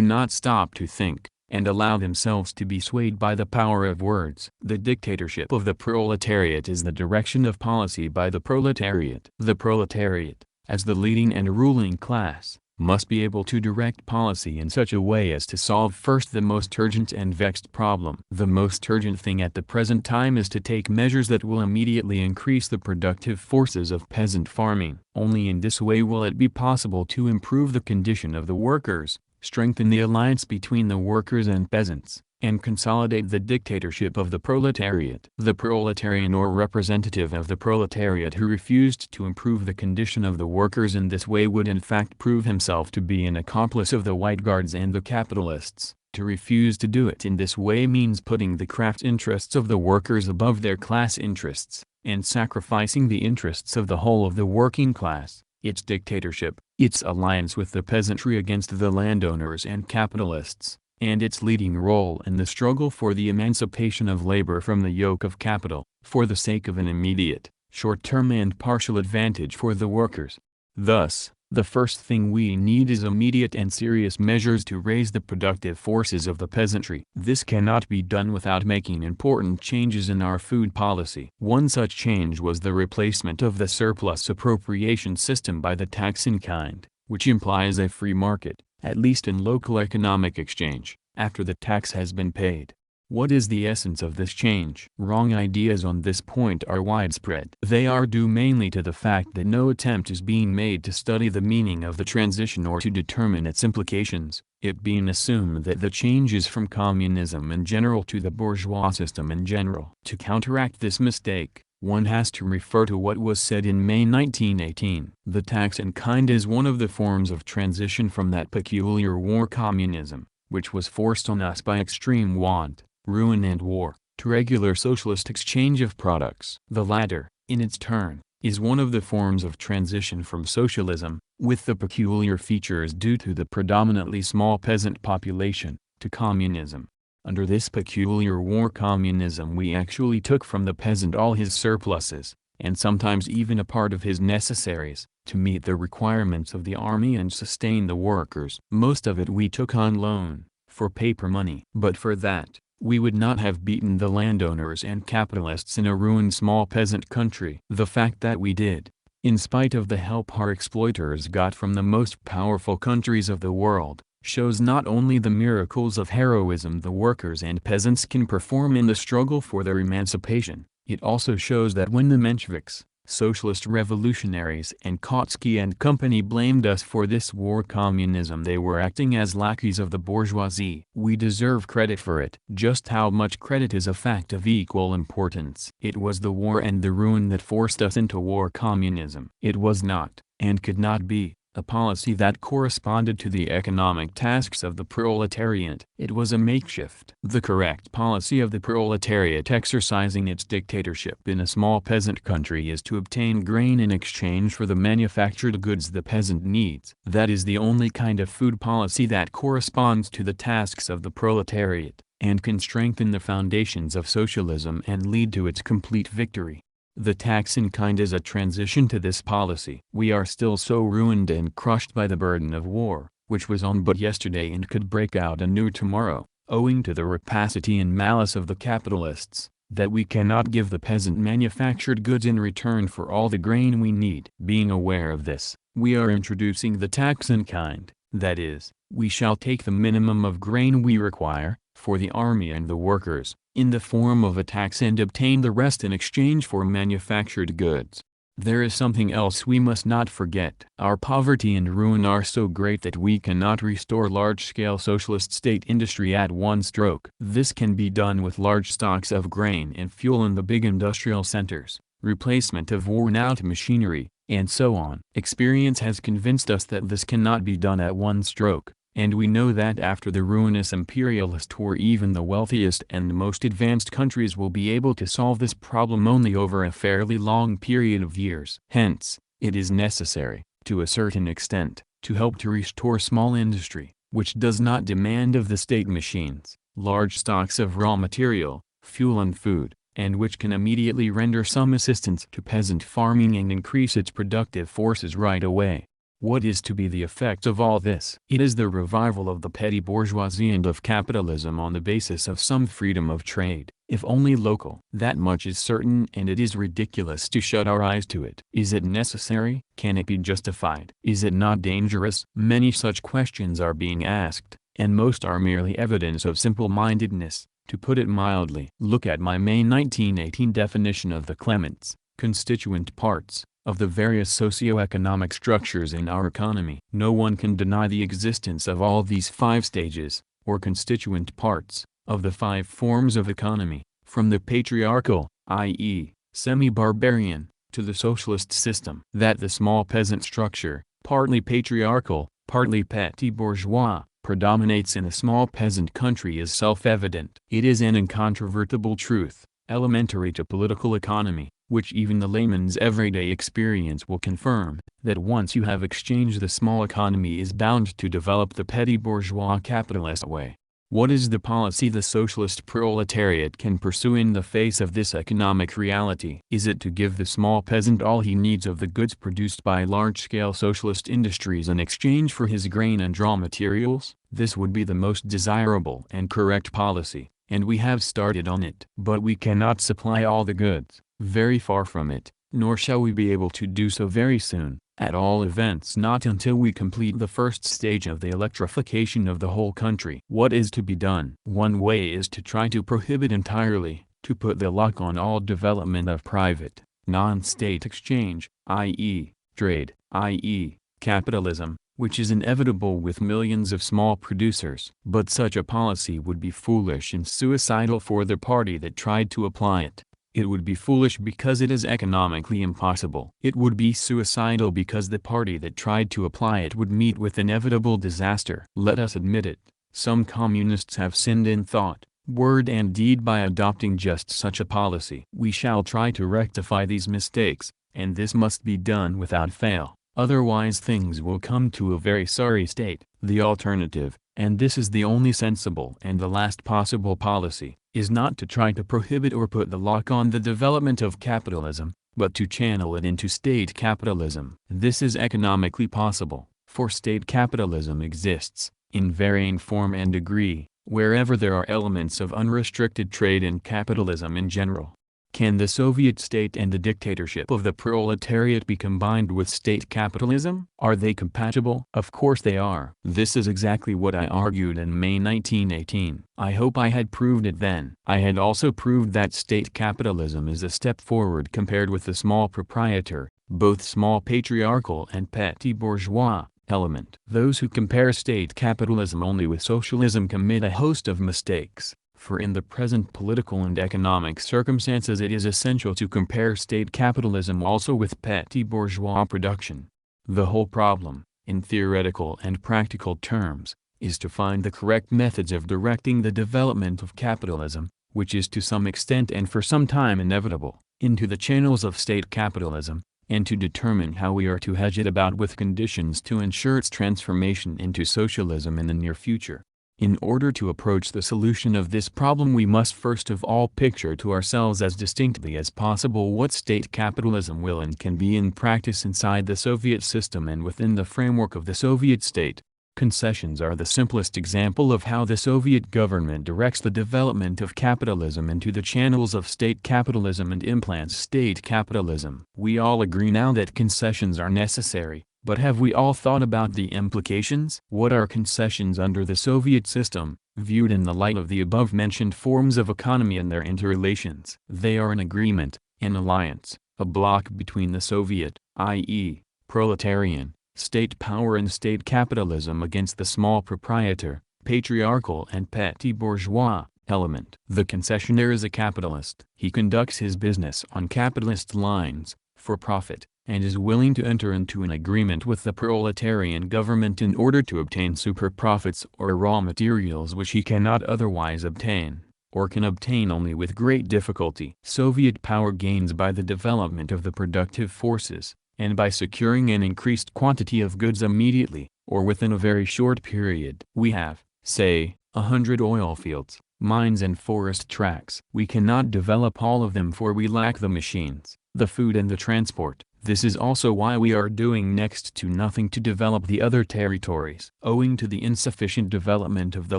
not stop to think, and allow themselves to be swayed by the power of words. The dictatorship of the proletariat is the direction of policy by the proletariat. The proletariat, as the leading and ruling class, must be able to direct policy in such a way as to solve first the most urgent and vexed problem. The most urgent thing at the present time is to take measures that will immediately increase the productive forces of peasant farming. Only in this way will it be possible to improve the condition of the workers, strengthen the alliance between the workers and peasants, and consolidate the dictatorship of the proletariat. The proletarian or representative of the proletariat who refused to improve the condition of the workers in this way would in fact prove himself to be an accomplice of the White Guards and the capitalists. To refuse to do it in this way means putting the craft interests of the workers above their class interests, and sacrificing the interests of the whole of the working class, its dictatorship, its alliance with the peasantry against the landowners and capitalists, and its leading role in the struggle for the emancipation of labor from the yoke of capital, for the sake of an immediate, short-term and partial advantage for the workers. Thus, the first thing we need is immediate and serious measures to raise the productive forces of the peasantry. This cannot be done without making important changes in our food policy. One such change was the replacement of the surplus appropriation system by the tax in kind, which implies a free market, at least in local economic exchange, after the tax has been paid. What is the essence of this change? Wrong ideas on this point are widespread. They are due mainly to the fact that no attempt is being made to study the meaning of the transition or to determine its implications, it being assumed that the change is from communism in general to the bourgeois system in general. To counteract this mistake, one has to refer to what was said in May 1918. The tax in kind is one of the forms of transition from that peculiar war communism, which was forced on us by extreme want, ruin and war, to regular socialist exchange of products. The latter, in its turn, is one of the forms of transition from socialism, with the peculiar features due to the predominantly small peasant population, to communism. Under this peculiar war communism we actually took from the peasant all his surpluses, and sometimes even a part of his necessaries, to meet the requirements of the army and sustain the workers. Most of it we took on loan, for paper money. But for that, we would not have beaten the landowners and capitalists in a ruined small peasant country. The fact that we did, in spite of the help our exploiters got from the most powerful countries of the world, shows not only the miracles of heroism the workers and peasants can perform in the struggle for their emancipation, it also shows that when the Mensheviks, socialist revolutionaries and Kautsky and company blamed us for this war communism they were acting as lackeys of the bourgeoisie. We deserve credit for it. Just how much credit is a fact of equal importance. It was the war and the ruin that forced us into war communism. It was not, and could not be, a policy that corresponded to the economic tasks of the proletariat. It was a makeshift. The correct policy of the proletariat exercising its dictatorship in a small peasant country is to obtain grain in exchange for the manufactured goods the peasant needs. That is the only kind of food policy that corresponds to the tasks of the proletariat, and can strengthen the foundations of socialism and lead to its complete victory. The tax in kind is a transition to this policy. We are still so ruined and crushed by the burden of war, which was on but yesterday and could break out anew tomorrow, owing to the rapacity and malice of the capitalists, that we cannot give the peasant manufactured goods in return for all the grain we need. Being aware of this, we are introducing the tax in kind, that is, we shall take the minimum of grain we require, for the army and the workers, in the form of a tax and obtain the rest in exchange for manufactured goods. There is something else we must not forget. Our poverty and ruin are so great that we cannot restore large-scale socialist state industry at one stroke. This can be done with large stocks of grain and fuel in the big industrial centers, replacement of worn-out machinery, and so on. Experience has convinced us that this cannot be done at one stroke, And we know that after the ruinous imperialist war even the wealthiest and most advanced countries will be able to solve this problem only over a fairly long period of years. Hence, it is necessary, to a certain extent, to help to restore small industry, which does not demand of the state machines, large stocks of raw material, fuel and food, and which can immediately render some assistance to peasant farming and increase its productive forces right away. What is to be the effect of all this? It is the revival of the petty bourgeoisie and of capitalism on the basis of some freedom of trade, if only local. That much is certain, and it is ridiculous to shut our eyes to it. Is it necessary? Can it be justified? Is it not dangerous? Many such questions are being asked, and most are merely evidence of simple-mindedness. To put it mildly, look at my May 1918 definition of the Clements, constituent parts, of the various socio-economic structures in our economy. No one can deny the existence of all these 5 stages, or constituent parts, of the 5 forms of economy, from the patriarchal, i.e., semi-barbarian, to the socialist system. That the small peasant structure, partly patriarchal, partly petty bourgeois, predominates in a small peasant country is self-evident. It is an incontrovertible truth, elementary to political economy, which even the layman's everyday experience will confirm, that once you have exchanged the small economy is bound to develop the petty bourgeois capitalist way. What is the policy the socialist proletariat can pursue in the face of this economic reality? Is it to give the small peasant all he needs of the goods produced by large-scale socialist industries in exchange for his grain and raw materials? This would be the most desirable and correct policy, and we have started on it. But we cannot supply all the goods, very far from it, nor shall we be able to do so very soon. At all events not until we complete the first stage of the electrification of the whole country. What is to be done? One way is to try to prohibit entirely, to put the lock on all development of private, non-state exchange, i.e., trade, i.e., capitalism, which is inevitable with millions of small producers. But such a policy would be foolish and suicidal for the party that tried to apply it. It would be foolish because it is economically impossible. It would be suicidal because the party that tried to apply it would meet with inevitable disaster. Let us admit it, some communists have sinned in thought, word and deed by adopting just such a policy. We shall try to rectify these mistakes, and this must be done without fail, otherwise things will come to a very sorry state. The alternative, and this is the only sensible and the last possible policy, is not to try to prohibit or put the lock on the development of capitalism, but to channel it into state capitalism. This is economically possible, for state capitalism exists, in varying form and degree, wherever there are elements of unrestricted trade and capitalism in general. Can the Soviet state and the dictatorship of the proletariat be combined with state capitalism? Are they compatible? Of course they are. This is exactly what I argued in May 1918. I hope I had proved it then. I had also proved that state capitalism is a step forward compared with the small proprietor, both small patriarchal and petty bourgeois, element. Those who compare state capitalism only with socialism commit a host of mistakes. For in the present political and economic circumstances it is essential to compare state capitalism also with petty bourgeois production. The whole problem, in theoretical and practical terms, is to find the correct methods of directing the development of capitalism, which is to some extent and for some time inevitable, into the channels of state capitalism, and to determine how we are to hedge it about with conditions to ensure its transformation into socialism in the near future. In order to approach the solution of this problem we must first of all picture to ourselves as distinctly as possible what state capitalism will and can be in practice inside the Soviet system and within the framework of the Soviet state. Concessions are the simplest example of how the Soviet government directs the development of capitalism into the channels of state capitalism and implants state capitalism. We all agree now that concessions are necessary. But have we all thought about the implications? What are concessions under the Soviet system, viewed in the light of the above-mentioned forms of economy and their interrelations? They are an agreement, an alliance, a bloc between the Soviet, i.e., proletarian, state power and state capitalism against the small proprietor, patriarchal and petty bourgeois, element. The concessionaire is a capitalist. He conducts his business on capitalist lines, for profit, and is willing to enter into an agreement with the proletarian government in order to obtain super profits or raw materials which he cannot otherwise obtain, or can obtain only with great difficulty. Soviet power gains by the development of the productive forces, and by securing an increased quantity of goods immediately, or within a very short period. We have, say, 100 oil fields, mines and forest tracts. We cannot develop all of them for we lack the machines, the food and the transport. This is also why we are doing next to nothing to develop the other territories. Owing to the insufficient development of the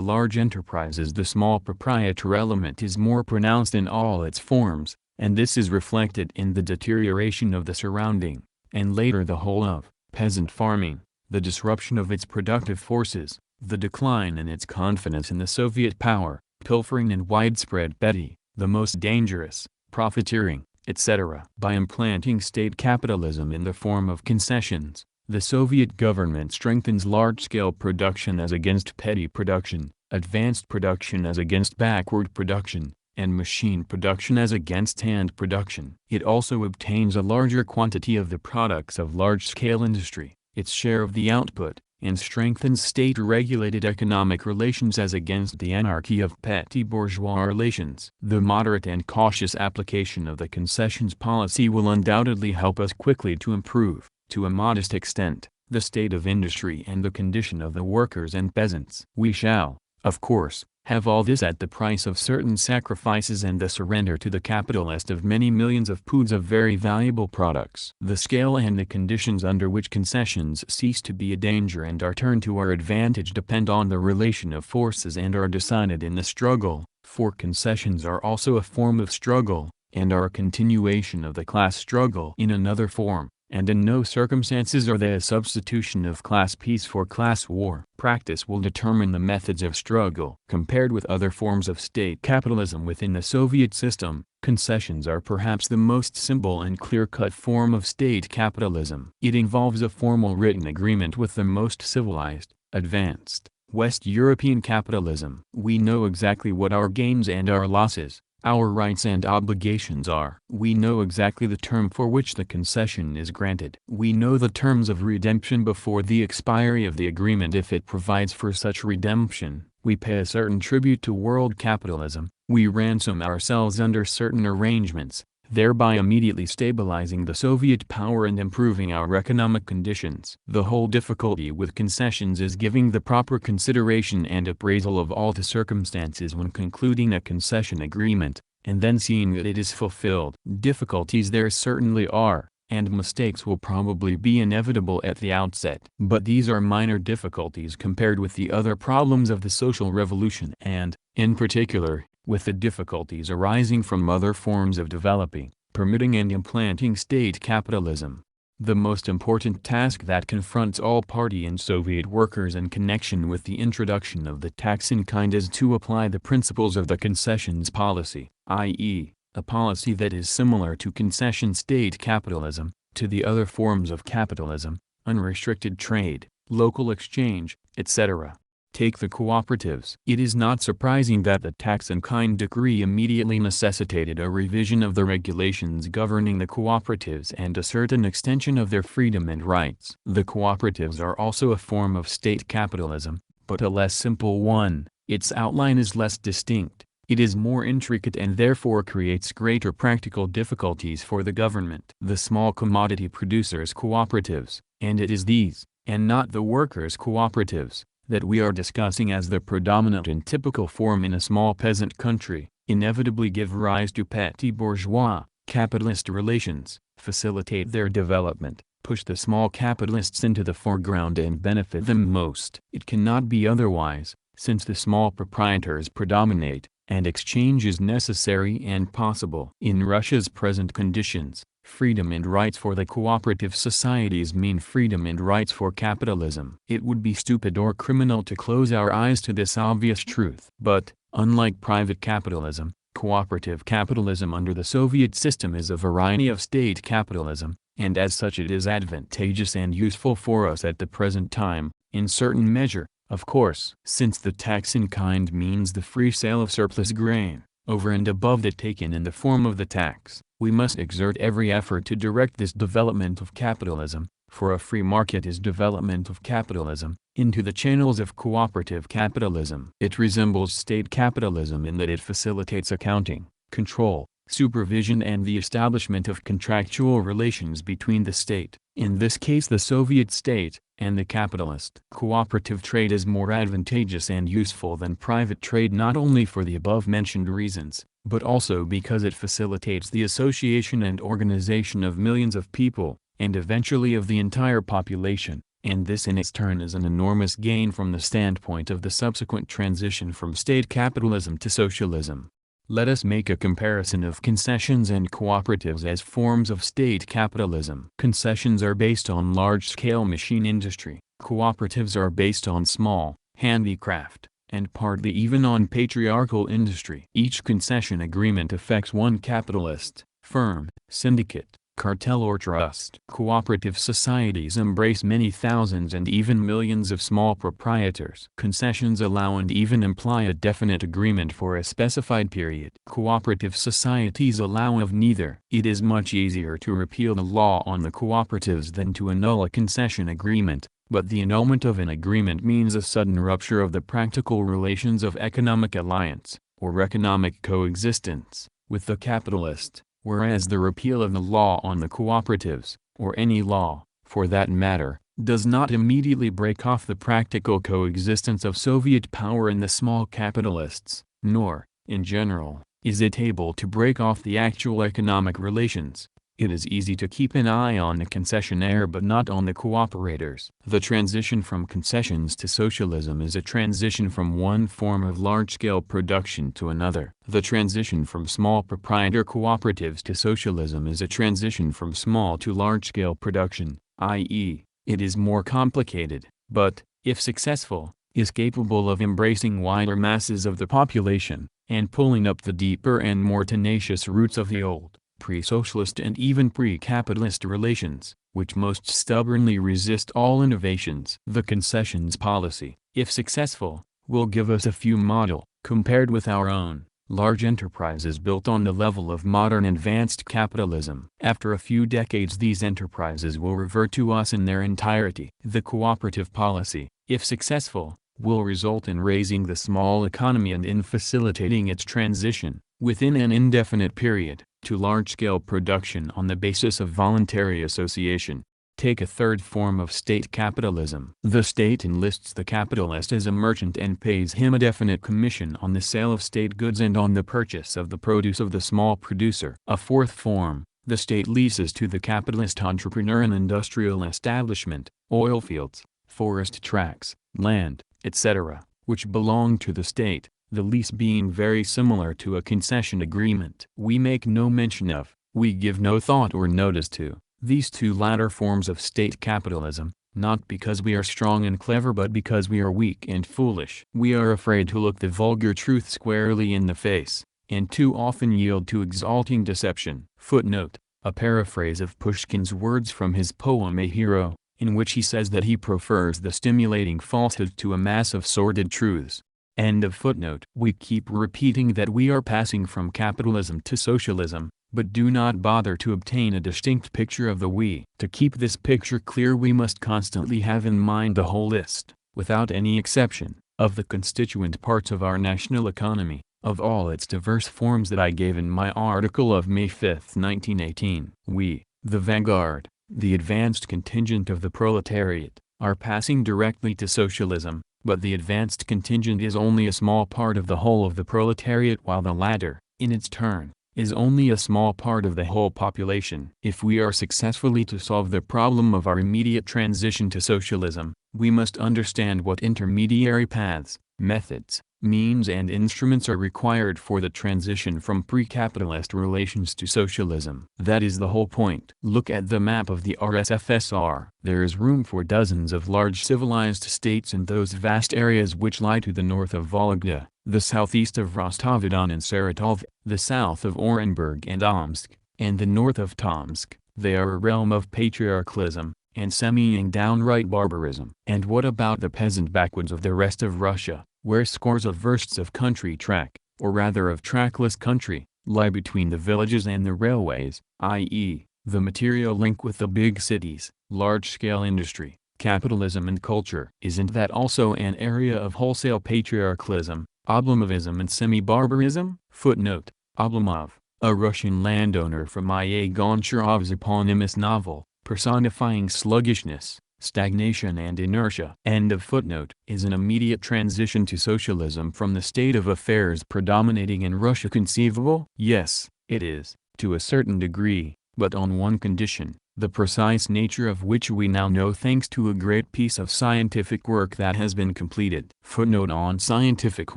large enterprises, the small proprietor element is more pronounced in all its forms, and this is reflected in the deterioration of the surrounding, and later the whole of, peasant farming, the disruption of its productive forces, the decline in its confidence in the Soviet power, pilfering and widespread petty, the most dangerous, profiteering, etc. By implanting state capitalism in the form of concessions, the Soviet government strengthens large-scale production as against petty production, advanced production as against backward production, and machine production as against hand production. It also obtains a larger quantity of the products of large-scale industry, its share of the output, and strengthens state-regulated economic relations as against the anarchy of petty bourgeois relations. The moderate and cautious application of the concessions policy will undoubtedly help us quickly to improve, to a modest extent, the state of industry and the condition of the workers and peasants. We shall, of course, have all this at the price of certain sacrifices and the surrender to the capitalist of many millions of poods of very valuable products. The scale and the conditions under which concessions cease to be a danger and are turned to our advantage depend on the relation of forces and are decided in the struggle, for concessions are also a form of struggle, and are a continuation of the class struggle in another form, and in no circumstances are they a substitution of class peace for class war. Practice will determine the methods of struggle. Compared with other forms of state capitalism within the Soviet system, concessions are perhaps the most simple and clear-cut form of state capitalism. It involves a formal written agreement with the most civilized, advanced, West European capitalism. We know exactly what our gains and our losses, our rights and obligations are. We know exactly the term for which the concession is granted. We know the terms of redemption before the expiry of the agreement. If it provides for such redemption, we pay a certain tribute to world capitalism, we ransom ourselves under certain arrangements, thereby immediately stabilizing the Soviet power and improving our economic conditions. The whole difficulty with concessions is giving the proper consideration and appraisal of all the circumstances when concluding a concession agreement, and then seeing that it is fulfilled. Difficulties there certainly are, and mistakes will probably be inevitable at the outset. But these are minor difficulties compared with the other problems of the social revolution and, in particular, with the difficulties arising from other forms of developing, permitting and implanting state capitalism. The most important task that confronts all party and Soviet workers in connection with the introduction of the tax in kind is to apply the principles of the concessions policy, i.e., a policy that is similar to concession state capitalism, to the other forms of capitalism, unrestricted trade, local exchange, etc. Take the cooperatives. It is not surprising that the tax-in-kind decree immediately necessitated a revision of the regulations governing the cooperatives and a certain extension of their freedom and rights. The cooperatives are also a form of state capitalism, but a less simple one. Its outline is less distinct, it is more intricate and therefore creates greater practical difficulties for the government. The small commodity producers' cooperatives, and it is these, and not the workers' cooperatives, that we are discussing as the predominant and typical form in a small peasant country, inevitably give rise to petty bourgeois, capitalist relations, facilitate their development, push the small capitalists into the foreground and benefit them most. It cannot be otherwise, since the small proprietors predominate, and exchange is necessary and possible. In Russia's present conditions, freedom and rights for the cooperative societies mean freedom and rights for capitalism. It would be stupid or criminal to close our eyes to this obvious truth. But, unlike private capitalism, cooperative capitalism under the Soviet system is a variety of state capitalism, and as such it is advantageous and useful for us at the present time, in certain measure, of course. Since the tax in kind means the free sale of surplus grain, over and above that taken in the form of the tax, We must exert every effort to direct this development of capitalism, for a free market is development of capitalism, into the channels of cooperative capitalism. It resembles state capitalism in that it facilitates accounting, control, supervision and the establishment of contractual relations between the state, in this case the Soviet state, and the capitalist. Cooperative trade is more advantageous and useful than private trade not only for the above-mentioned reasons, but also because it facilitates the association and organization of millions of people, and eventually of the entire population, and this in its turn is an enormous gain from the standpoint of the subsequent transition from state capitalism to socialism. Let us make a comparison of concessions and cooperatives as forms of state capitalism. Concessions are based on large-scale machine industry, cooperatives are based on small, handicraft, and partly even on patriarchal industry. Each concession agreement affects one capitalist, firm, syndicate, cartel or trust. Cooperative societies embrace many thousands and even millions of small proprietors. Concessions allow and even imply a definite agreement for a specified period. Cooperative societies allow of neither. It is much easier to repeal the law on the cooperatives than to annul a concession agreement, but the annulment of an agreement means a sudden rupture of the practical relations of economic alliance, or economic coexistence, with the capitalist. Whereas the repeal of the law on the cooperatives, or any law, for that matter, does not immediately break off the practical coexistence of Soviet power and the small capitalists, nor, in general, is it able to break off the actual economic relations. It is easy to keep an eye on the concessionaire but not on the cooperators. The transition from concessions to socialism is a transition from one form of large-scale production to another. The transition from small proprietor cooperatives to socialism is a transition from small to large-scale production, i.e., it is more complicated, but, if successful, is capable of embracing wider masses of the population, and pulling up the deeper and more tenacious roots of the old, pre-socialist and even pre-capitalist relations, which most stubbornly resist all innovations. The concessions policy, if successful, will give us a few model, compared with our own, large enterprises built on the level of modern advanced capitalism. After a few decades these enterprises will revert to us in their entirety. The cooperative policy, if successful, will result in raising the small economy and in facilitating its transition, within an indefinite period, to large-scale production on the basis of voluntary association. Take a third form of state capitalism. The state enlists the capitalist as a merchant and pays him a definite commission on the sale of state goods and on the purchase of the produce of the small producer. A fourth form, the state leases to the capitalist entrepreneur an industrial establishment, oil fields, forest tracts, land, etc., which belong to the state, the lease being very similar to a concession agreement. We make no mention of, we give no thought or notice to, these two latter forms of state capitalism, not because we are strong and clever but because we are weak and foolish. We are afraid to look the vulgar truth squarely in the face, and too often yield to exalting deception. Footnote: a paraphrase of Pushkin's words from his poem A Hero, in which he says that he prefers the stimulating falsehood to a mass of sordid truths. End of footnote. We keep repeating that we are passing from capitalism to socialism, but do not bother to obtain a distinct picture of the we. To keep this picture clear we must constantly have in mind the whole list, without any exception, of the constituent parts of our national economy, of all its diverse forms that I gave in my article of May 5, 1918. We, the vanguard, the advanced contingent of the proletariat, are passing directly to socialism, but the advanced contingent is only a small part of the whole of the proletariat while the latter, in its turn, is only a small part of the whole population. If we are successfully to solve the problem of our immediate transition to socialism, we must understand what intermediary paths, methods, means and instruments are required for the transition from pre-capitalist relations to socialism. That is the whole point. Look at the map of the RSFSR. There is room for dozens of large civilized states in those vast areas which lie to the north of Vologda, the southeast of Rostov-on and Saratov, the south of Orenburg and Omsk, and the north of Tomsk. They are a realm of patriarchalism, and semi-ing downright barbarism. And what about the peasant backwoods of the rest of Russia, where scores of versts of country track, or rather of trackless country, lie between the villages and the railways, i.e., the material link with the big cities, large-scale industry, capitalism and culture. Isn't that also an area of wholesale patriarchalism, Oblomovism and semi-barbarism? Footnote: Oblomov, a Russian landowner from I.A. Goncharov's eponymous novel, personifying sluggishness, stagnation and inertia. End of footnote. Is an immediate transition to socialism from the state of affairs predominating in Russia conceivable? Yes, it is, to a certain degree, but on one condition, the precise nature of which we now know thanks to a great piece of scientific work that has been completed. Footnote: on scientific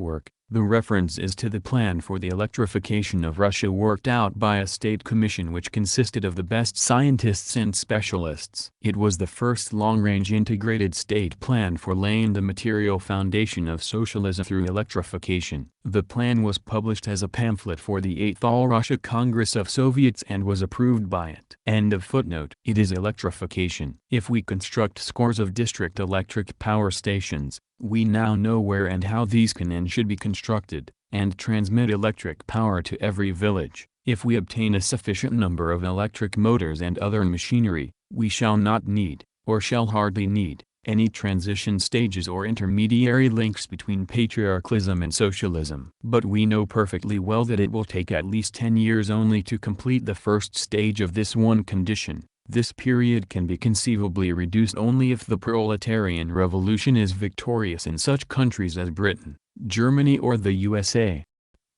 work, the reference is to the plan for the electrification of Russia worked out by a state commission which consisted of the best scientists and specialists. It was the first long-range integrated state plan for laying the material foundation of socialism through electrification. The plan was published as a pamphlet for the 8th All-Russia Congress of Soviets and was approved by it. End of footnote. It is electrification. If we construct scores of district electric power stations, we now know where and how these can and should be constructed, and transmit electric power to every village. If we obtain a sufficient number of electric motors and other machinery, we shall not need, or shall hardly need, any transition stages or intermediary links between patriarchalism and socialism. But we know perfectly well that it will take at least 10 years only to complete the first stage of this one condition. This period can be conceivably reduced only if the proletarian revolution is victorious in such countries as Britain, Germany or the USA.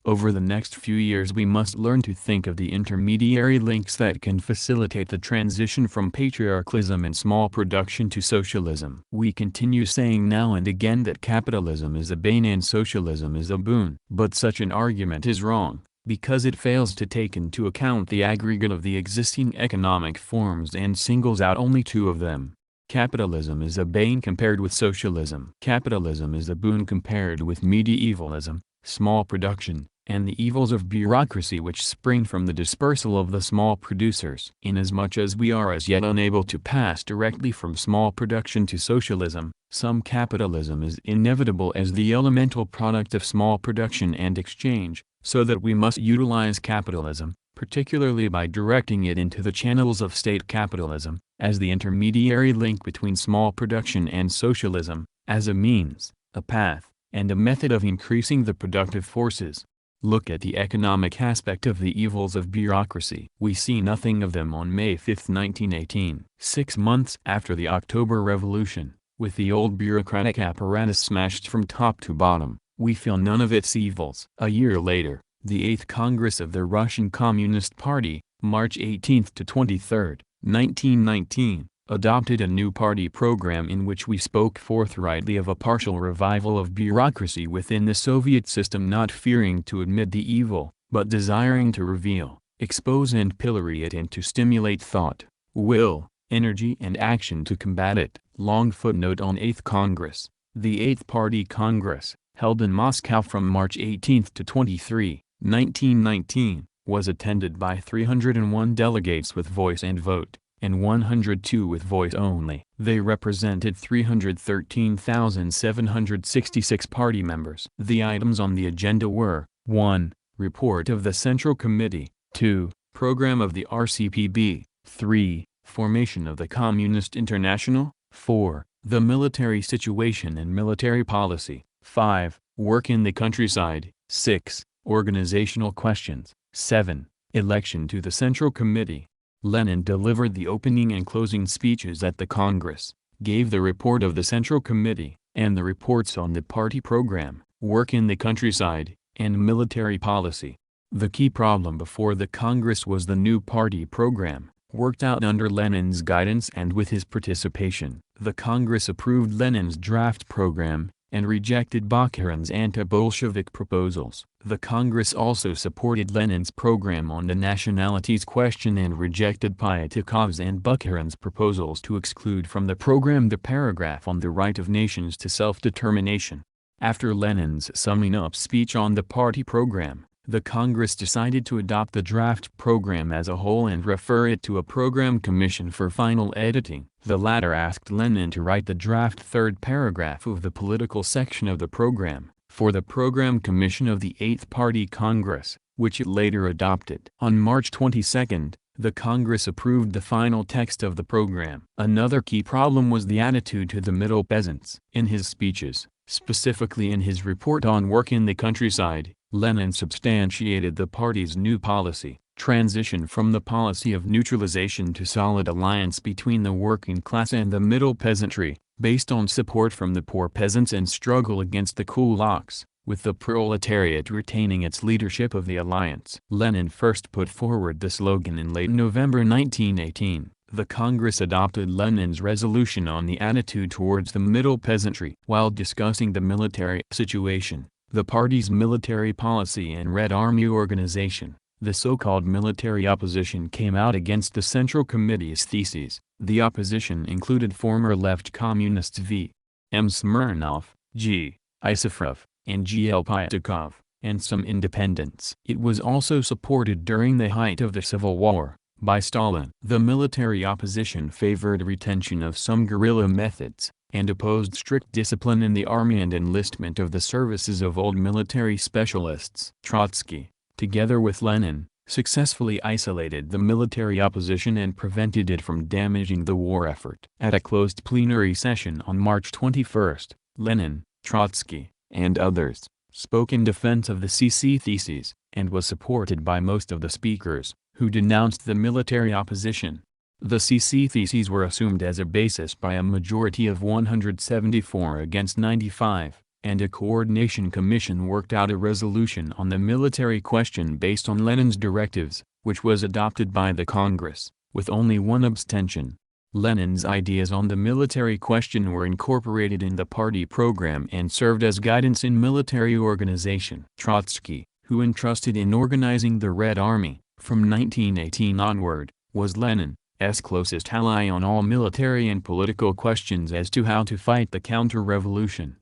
Over the next few years we must learn to think of the intermediary links that can facilitate the transition from patriarchalism and small production to socialism. We continue saying now and again that capitalism is a bane and socialism is a boon. But such an argument is wrong, because it fails to take into account the aggregate of the existing economic forms and singles out only two of them. Capitalism is a bane compared with socialism. Capitalism is a boon compared with medievalism, small production, and the evils of bureaucracy which spring from the dispersal of the small producers. Inasmuch as we are as yet unable to pass directly from small production to socialism, some capitalism is inevitable as the elemental product of small production and exchange, so that we must utilize capitalism, particularly by directing it into the channels of state capitalism, as the intermediary link between small production and socialism, as a means, a path, and a method of increasing the productive forces. Look at the economic aspect of the evils of bureaucracy. We see nothing of them on May 5, 1918. 6 months after the October Revolution, with the old bureaucratic apparatus smashed from top to bottom, we feel none of its evils. A year later, the 8th Congress of the Russian Communist Party, March 18 to 23, 1919, adopted a new party program in which we spoke forthrightly of a partial revival of bureaucracy within the Soviet system, not fearing to admit the evil, but desiring to reveal, expose and pillory it and to stimulate thought, will, energy and action to combat it. Long footnote on 8th Congress. The 8th Party Congress, held in Moscow from March 18 to 23, 1919, was attended by 301 delegates with voice and vote, and 102 with voice only. They represented 313,766 party members. The items on the agenda were: 1. Report of the Central Committee, 2. Program of the RCPB, 3. Formation of the Communist International, 4. The military situation and military policy, 5. Work in the countryside, 6. Organizational questions, 7. Election to the Central Committee. Lenin delivered the opening and closing speeches at the Congress, gave the report of the Central Committee, and the reports on the party program, work in the countryside, and military policy. The key problem before the Congress was the new party program, worked out under Lenin's guidance and with his participation. The Congress approved Lenin's draft program, and rejected Bukharin's anti-Bolshevik proposals. The Congress also supported Lenin's program on the nationalities question and rejected Pyatyakov's and Bukharin's proposals to exclude from the program the paragraph on the right of nations to self-determination. After Lenin's summing up speech on the party program, the Congress decided to adopt the draft program as a whole and refer it to a program commission for final editing. The latter asked Lenin to write the draft third paragraph of the political section of the program, for the program commission of the 8th Party Congress, which it later adopted. On March 22, the Congress approved the final text of the program. Another key problem was the attitude to the middle peasants. In his speeches, specifically in his report on work in the countryside, Lenin substantiated the party's new policy, transition from the policy of neutralization to solid alliance between the working class and the middle peasantry, based on support from the poor peasants and struggle against the kulaks, with the proletariat retaining its leadership of the alliance. Lenin first put forward the slogan in late November 1918. The Congress adopted Lenin's resolution on the attitude towards the middle peasantry. While discussing the military situation, the party's military policy and Red Army organization, the so-called military opposition came out against the Central Committee's theses. The opposition included former left communists V. M. Smirnov, G. Isafrov, and G. L. Pyatakov, and some independents. It was also supported during the height of the Civil War by Stalin. The military opposition favored retention of some guerrilla methods, and opposed strict discipline in the army and enlistment of the services of old military specialists. Trotsky, together with Lenin, successfully isolated the military opposition and prevented it from damaging the war effort. At a closed plenary session on March 21, Lenin, Trotsky, and others, spoke in defense of the CC theses, and was supported by most of the speakers, who denounced the military opposition. The CC theses were assumed as a basis by a majority of 174 against 95, and a coordination commission worked out a resolution on the military question based on Lenin's directives, which was adopted by the Congress, with only one abstention. Lenin's ideas on the military question were incorporated in the party program and served as guidance in military organization. Trotsky, who entrusted in organizing the Red Army, from 1918 onward, was Lenin's closest ally on all military and political questions as to how to fight the counter-revolution.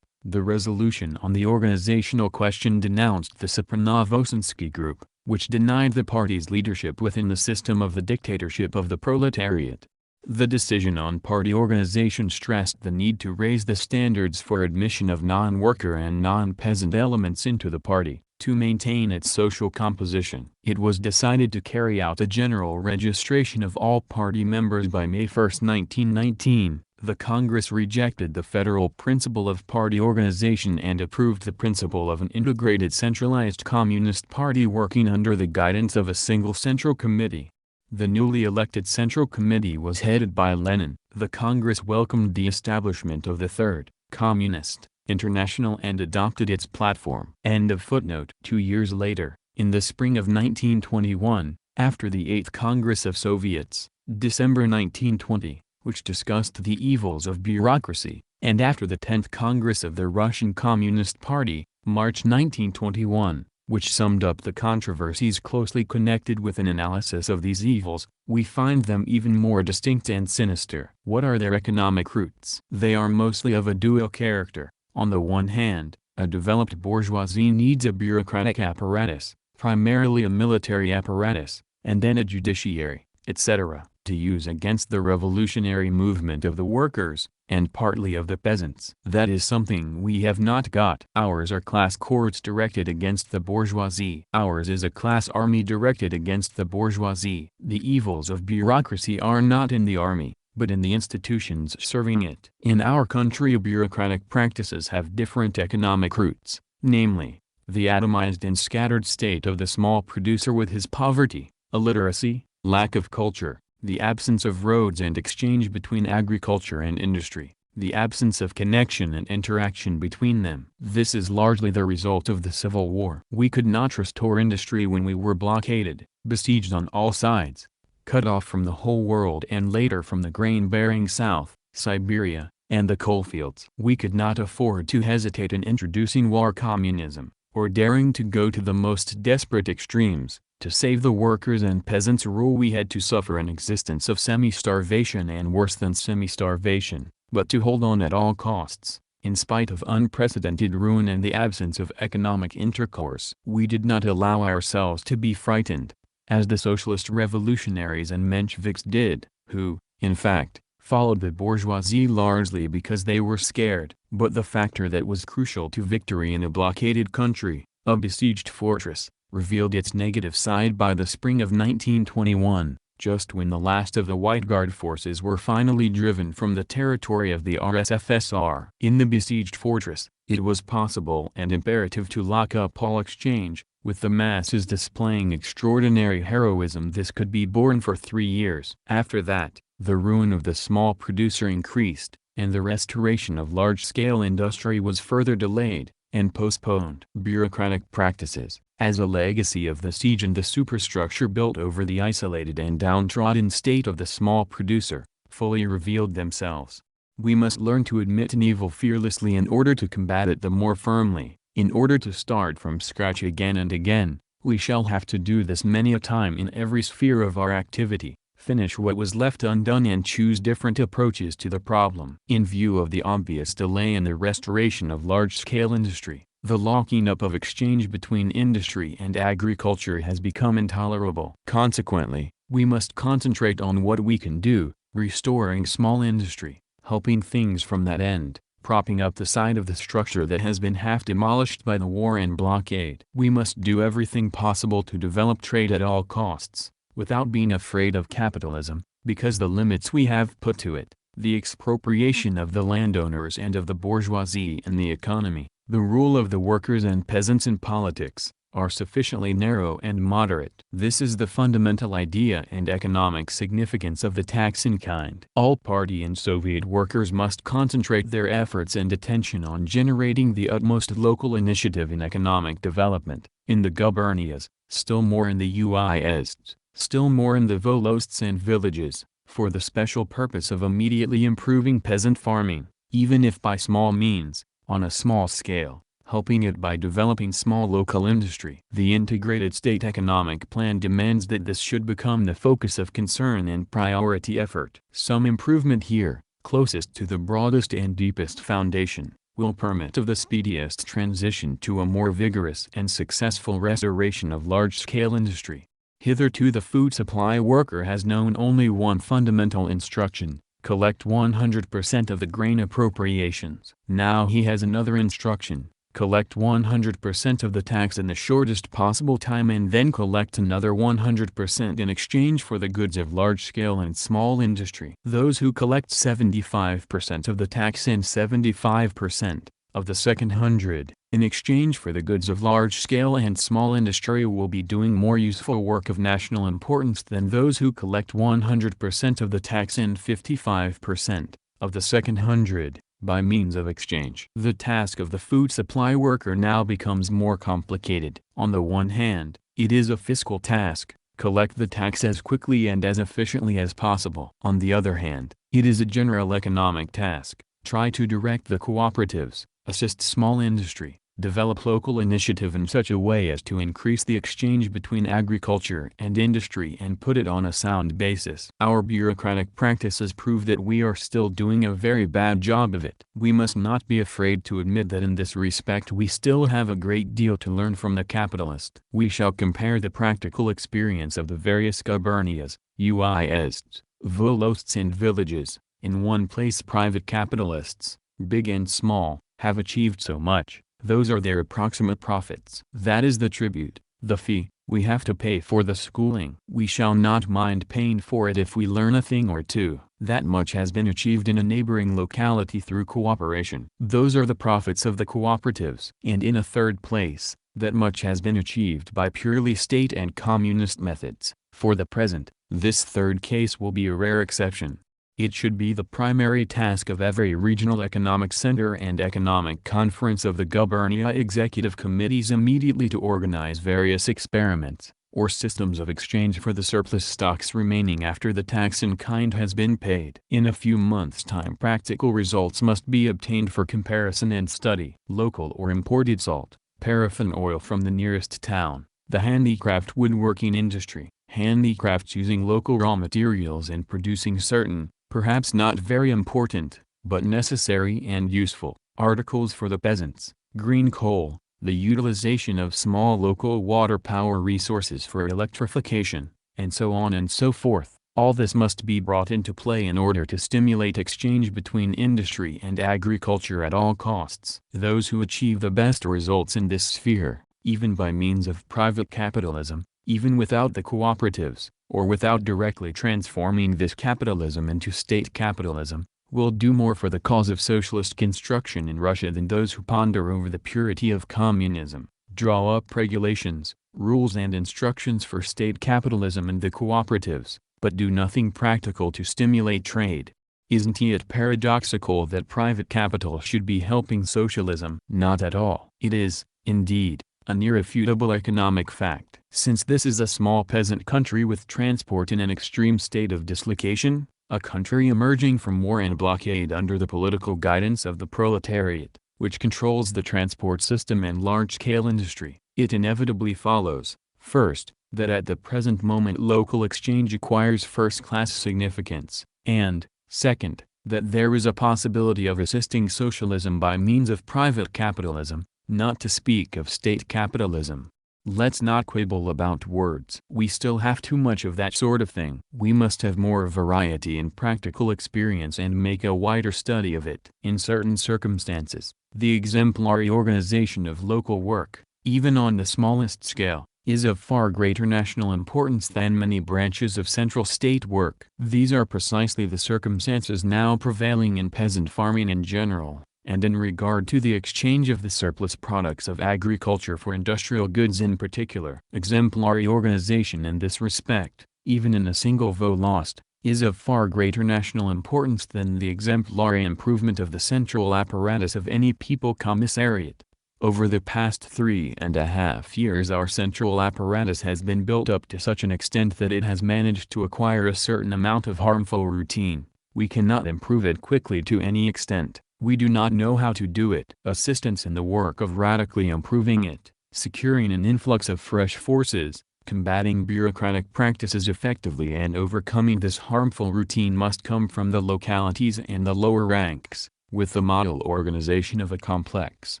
The resolution on the organizational question denounced the Sopranovosinsky group, which denied the party's leadership within the system of the dictatorship of the proletariat. The decision on party organization stressed the need to raise the standards for admission of non-worker and non-peasant elements into the party, to maintain its social composition. It was decided to carry out a general registration of all party members by May 1, 1919. The Congress rejected the federal principle of party organization and approved the principle of an integrated centralized communist party working under the guidance of a single Central Committee. The newly elected Central Committee was headed by Lenin. The Congress welcomed the establishment of the Third Communist International and adopted its platform. End of footnote. 2 years later, in the spring of 1921, after the 8th Congress of Soviets, December 1920, which discussed the evils of bureaucracy, and after the 10th Congress of the Russian Communist Party, March 1921, which summed up the controversies closely connected with an analysis of these evils, we find them even more distinct and sinister. What are their economic roots? They are mostly of a dual character. On the one hand, a developed bourgeoisie needs a bureaucratic apparatus, primarily a military apparatus, and then a judiciary, etc., to use against the revolutionary movement of the workers, and partly of the peasants. That is something we have not got. Ours are class courts directed against the bourgeoisie. Ours is a class army directed against the bourgeoisie. The evils of bureaucracy are not in the army, but in the institutions serving it. In our country, bureaucratic practices have different economic roots, namely, the atomized and scattered state of the small producer with his poverty, illiteracy, lack of culture, the absence of roads and exchange between agriculture and industry, the absence of connection and interaction between them. This is largely the result of the Civil War. We could not restore industry when we were blockaded, besieged on all sides, cut off from the whole world and later from the grain-bearing South, Siberia, and the coalfields. We could not afford to hesitate in introducing war communism, or daring to go to the most desperate extremes. To save the workers and peasants' rule, we had to suffer an existence of semi-starvation and worse than semi-starvation, but to hold on at all costs, in spite of unprecedented ruin and the absence of economic intercourse. We did not allow ourselves to be frightened, as the socialist revolutionaries and Mensheviks did, who, in fact, followed the bourgeoisie largely because they were scared. But the factor that was crucial to victory in a blockaded country, a besieged fortress, revealed its negative side by the spring of 1921, just when the last of the White Guard forces were finally driven from the territory of the RSFSR. In the besieged fortress, it was possible and imperative to lock up all exchange. With the masses displaying extraordinary heroism, this could be borne for 3 years. After that, the ruin of the small producer increased, and the restoration of large-scale industry was further delayed and postponed. Bureaucratic practices, as a legacy of the siege and the superstructure built over the isolated and downtrodden state of the small producer, fully revealed themselves. We must learn to admit an evil fearlessly in order to combat it the more firmly. In order to start from scratch again and again, we shall have to do this many a time in every sphere of our activity, finish what was left undone and choose different approaches to the problem. In view of the obvious delay in the restoration of large-scale industry, the locking up of exchange between industry and agriculture has become intolerable. Consequently, we must concentrate on what we can do, restoring small industry, helping things from that end, propping up the side of the structure that has been half demolished by the war and blockade. We must do everything possible to develop trade at all costs, without being afraid of capitalism, because the limits we have put to it, the expropriation of the landowners and of the bourgeoisie in the economy, the rule of the workers and peasants in politics, are sufficiently narrow and moderate. This is the fundamental idea and economic significance of the tax in kind. All party and Soviet workers must concentrate their efforts and attention on generating the utmost local initiative in economic development, in the gubernias, still more in the UISs, still more in the volosts and villages, for the special purpose of immediately improving peasant farming, even if by small means, on a small scale, helping it by developing small local industry. The integrated state economic plan demands that this should become the focus of concern and priority effort. Some improvement here, closest to the broadest and deepest foundation, will permit of the speediest transition to a more vigorous and successful restoration of large-scale industry. Hitherto the food supply worker has known only one fundamental instruction: collect 100% of the grain appropriations. Now he has another instruction: collect 100% of the tax in the shortest possible time and then collect another 100% in exchange for the goods of large-scale and small industry. Those who collect 75% of the tax and 75% of the second 100 in exchange for the goods of large-scale and small industry will be doing more useful work of national importance than those who collect 100% of the tax and 55% of the second 100. By means of exchange. The task of the food supply worker now becomes more complicated. On the one hand, it is a fiscal task: collect the tax as quickly and as efficiently as possible. On the other hand, it is a general economic task: try to direct the cooperatives, assist small industry, develop local initiative in such a way as to increase the exchange between agriculture and industry and put it on a sound basis. Our bureaucratic practices prove that we are still doing a very bad job of it. We must not be afraid to admit that in this respect we still have a great deal to learn from the capitalist. We shall compare the practical experience of the various gubernias, UISs, volosts and villages. In one place private capitalists, big and small, have achieved so much. Those are their approximate profits. That is the tribute, the fee, we have to pay for the schooling. We shall not mind paying for it if we learn a thing or two. That much has been achieved in a neighboring locality through cooperation. Those are the profits of the cooperatives. And in a third place, that much has been achieved by purely state and communist methods. For the present, this third case will be a rare exception. It should be the primary task of every regional economic center and economic conference of the gubernia executive committees immediately to organize various experiments, or systems of exchange for the surplus stocks remaining after the tax in kind has been paid. In a few months' time practical results must be obtained for comparison and study. Local or imported salt, paraffin oil from the nearest town, the handicraft woodworking industry, handicrafts using local raw materials and producing certain, perhaps not very important, but necessary and useful, articles for the peasants, green coal, the utilization of small local water power resources for electrification, and so on and so forth. All this must be brought into play in order to stimulate exchange between industry and agriculture at all costs. Those who achieve the best results in this sphere, even by means of private capitalism, even without the cooperatives, or without directly transforming this capitalism into state capitalism, will do more for the cause of socialist construction in Russia than those who ponder over the purity of communism, draw up regulations, rules and instructions for state capitalism and the cooperatives, but do nothing practical to stimulate trade. Isn't it paradoxical that private capital should be helping socialism? Not at all. It is, indeed, an irrefutable economic fact. Since this is a small peasant country with transport in an extreme state of dislocation, a country emerging from war and blockade under the political guidance of the proletariat, which controls the transport system and large-scale industry, it inevitably follows, first, that at the present moment local exchange acquires first-class significance, and, second, that there is a possibility of assisting socialism by means of private capitalism, not to speak of state capitalism. Let's not quibble about words. We still have too much of that sort of thing. We must have more variety in practical experience and make a wider study of it. In certain circumstances, the exemplary organization of local work, even on the smallest scale, is of far greater national importance than many branches of central state work. These are precisely the circumstances now prevailing in peasant farming in general, and in regard to the exchange of the surplus products of agriculture for industrial goods in particular. Exemplary organization in this respect, even in a single vote lost, is of far greater national importance than the exemplary improvement of the central apparatus of any people commissariat. Over the past 3.5 years our central apparatus has been built up to such an extent that it has managed to acquire a certain amount of harmful routine. We cannot improve it quickly to any extent. We do not know how to do it. Assistance in the work of radically improving it, securing an influx of fresh forces, combating bureaucratic practices effectively and overcoming this harmful routine must come from the localities and the lower ranks, with the model organization of a complex,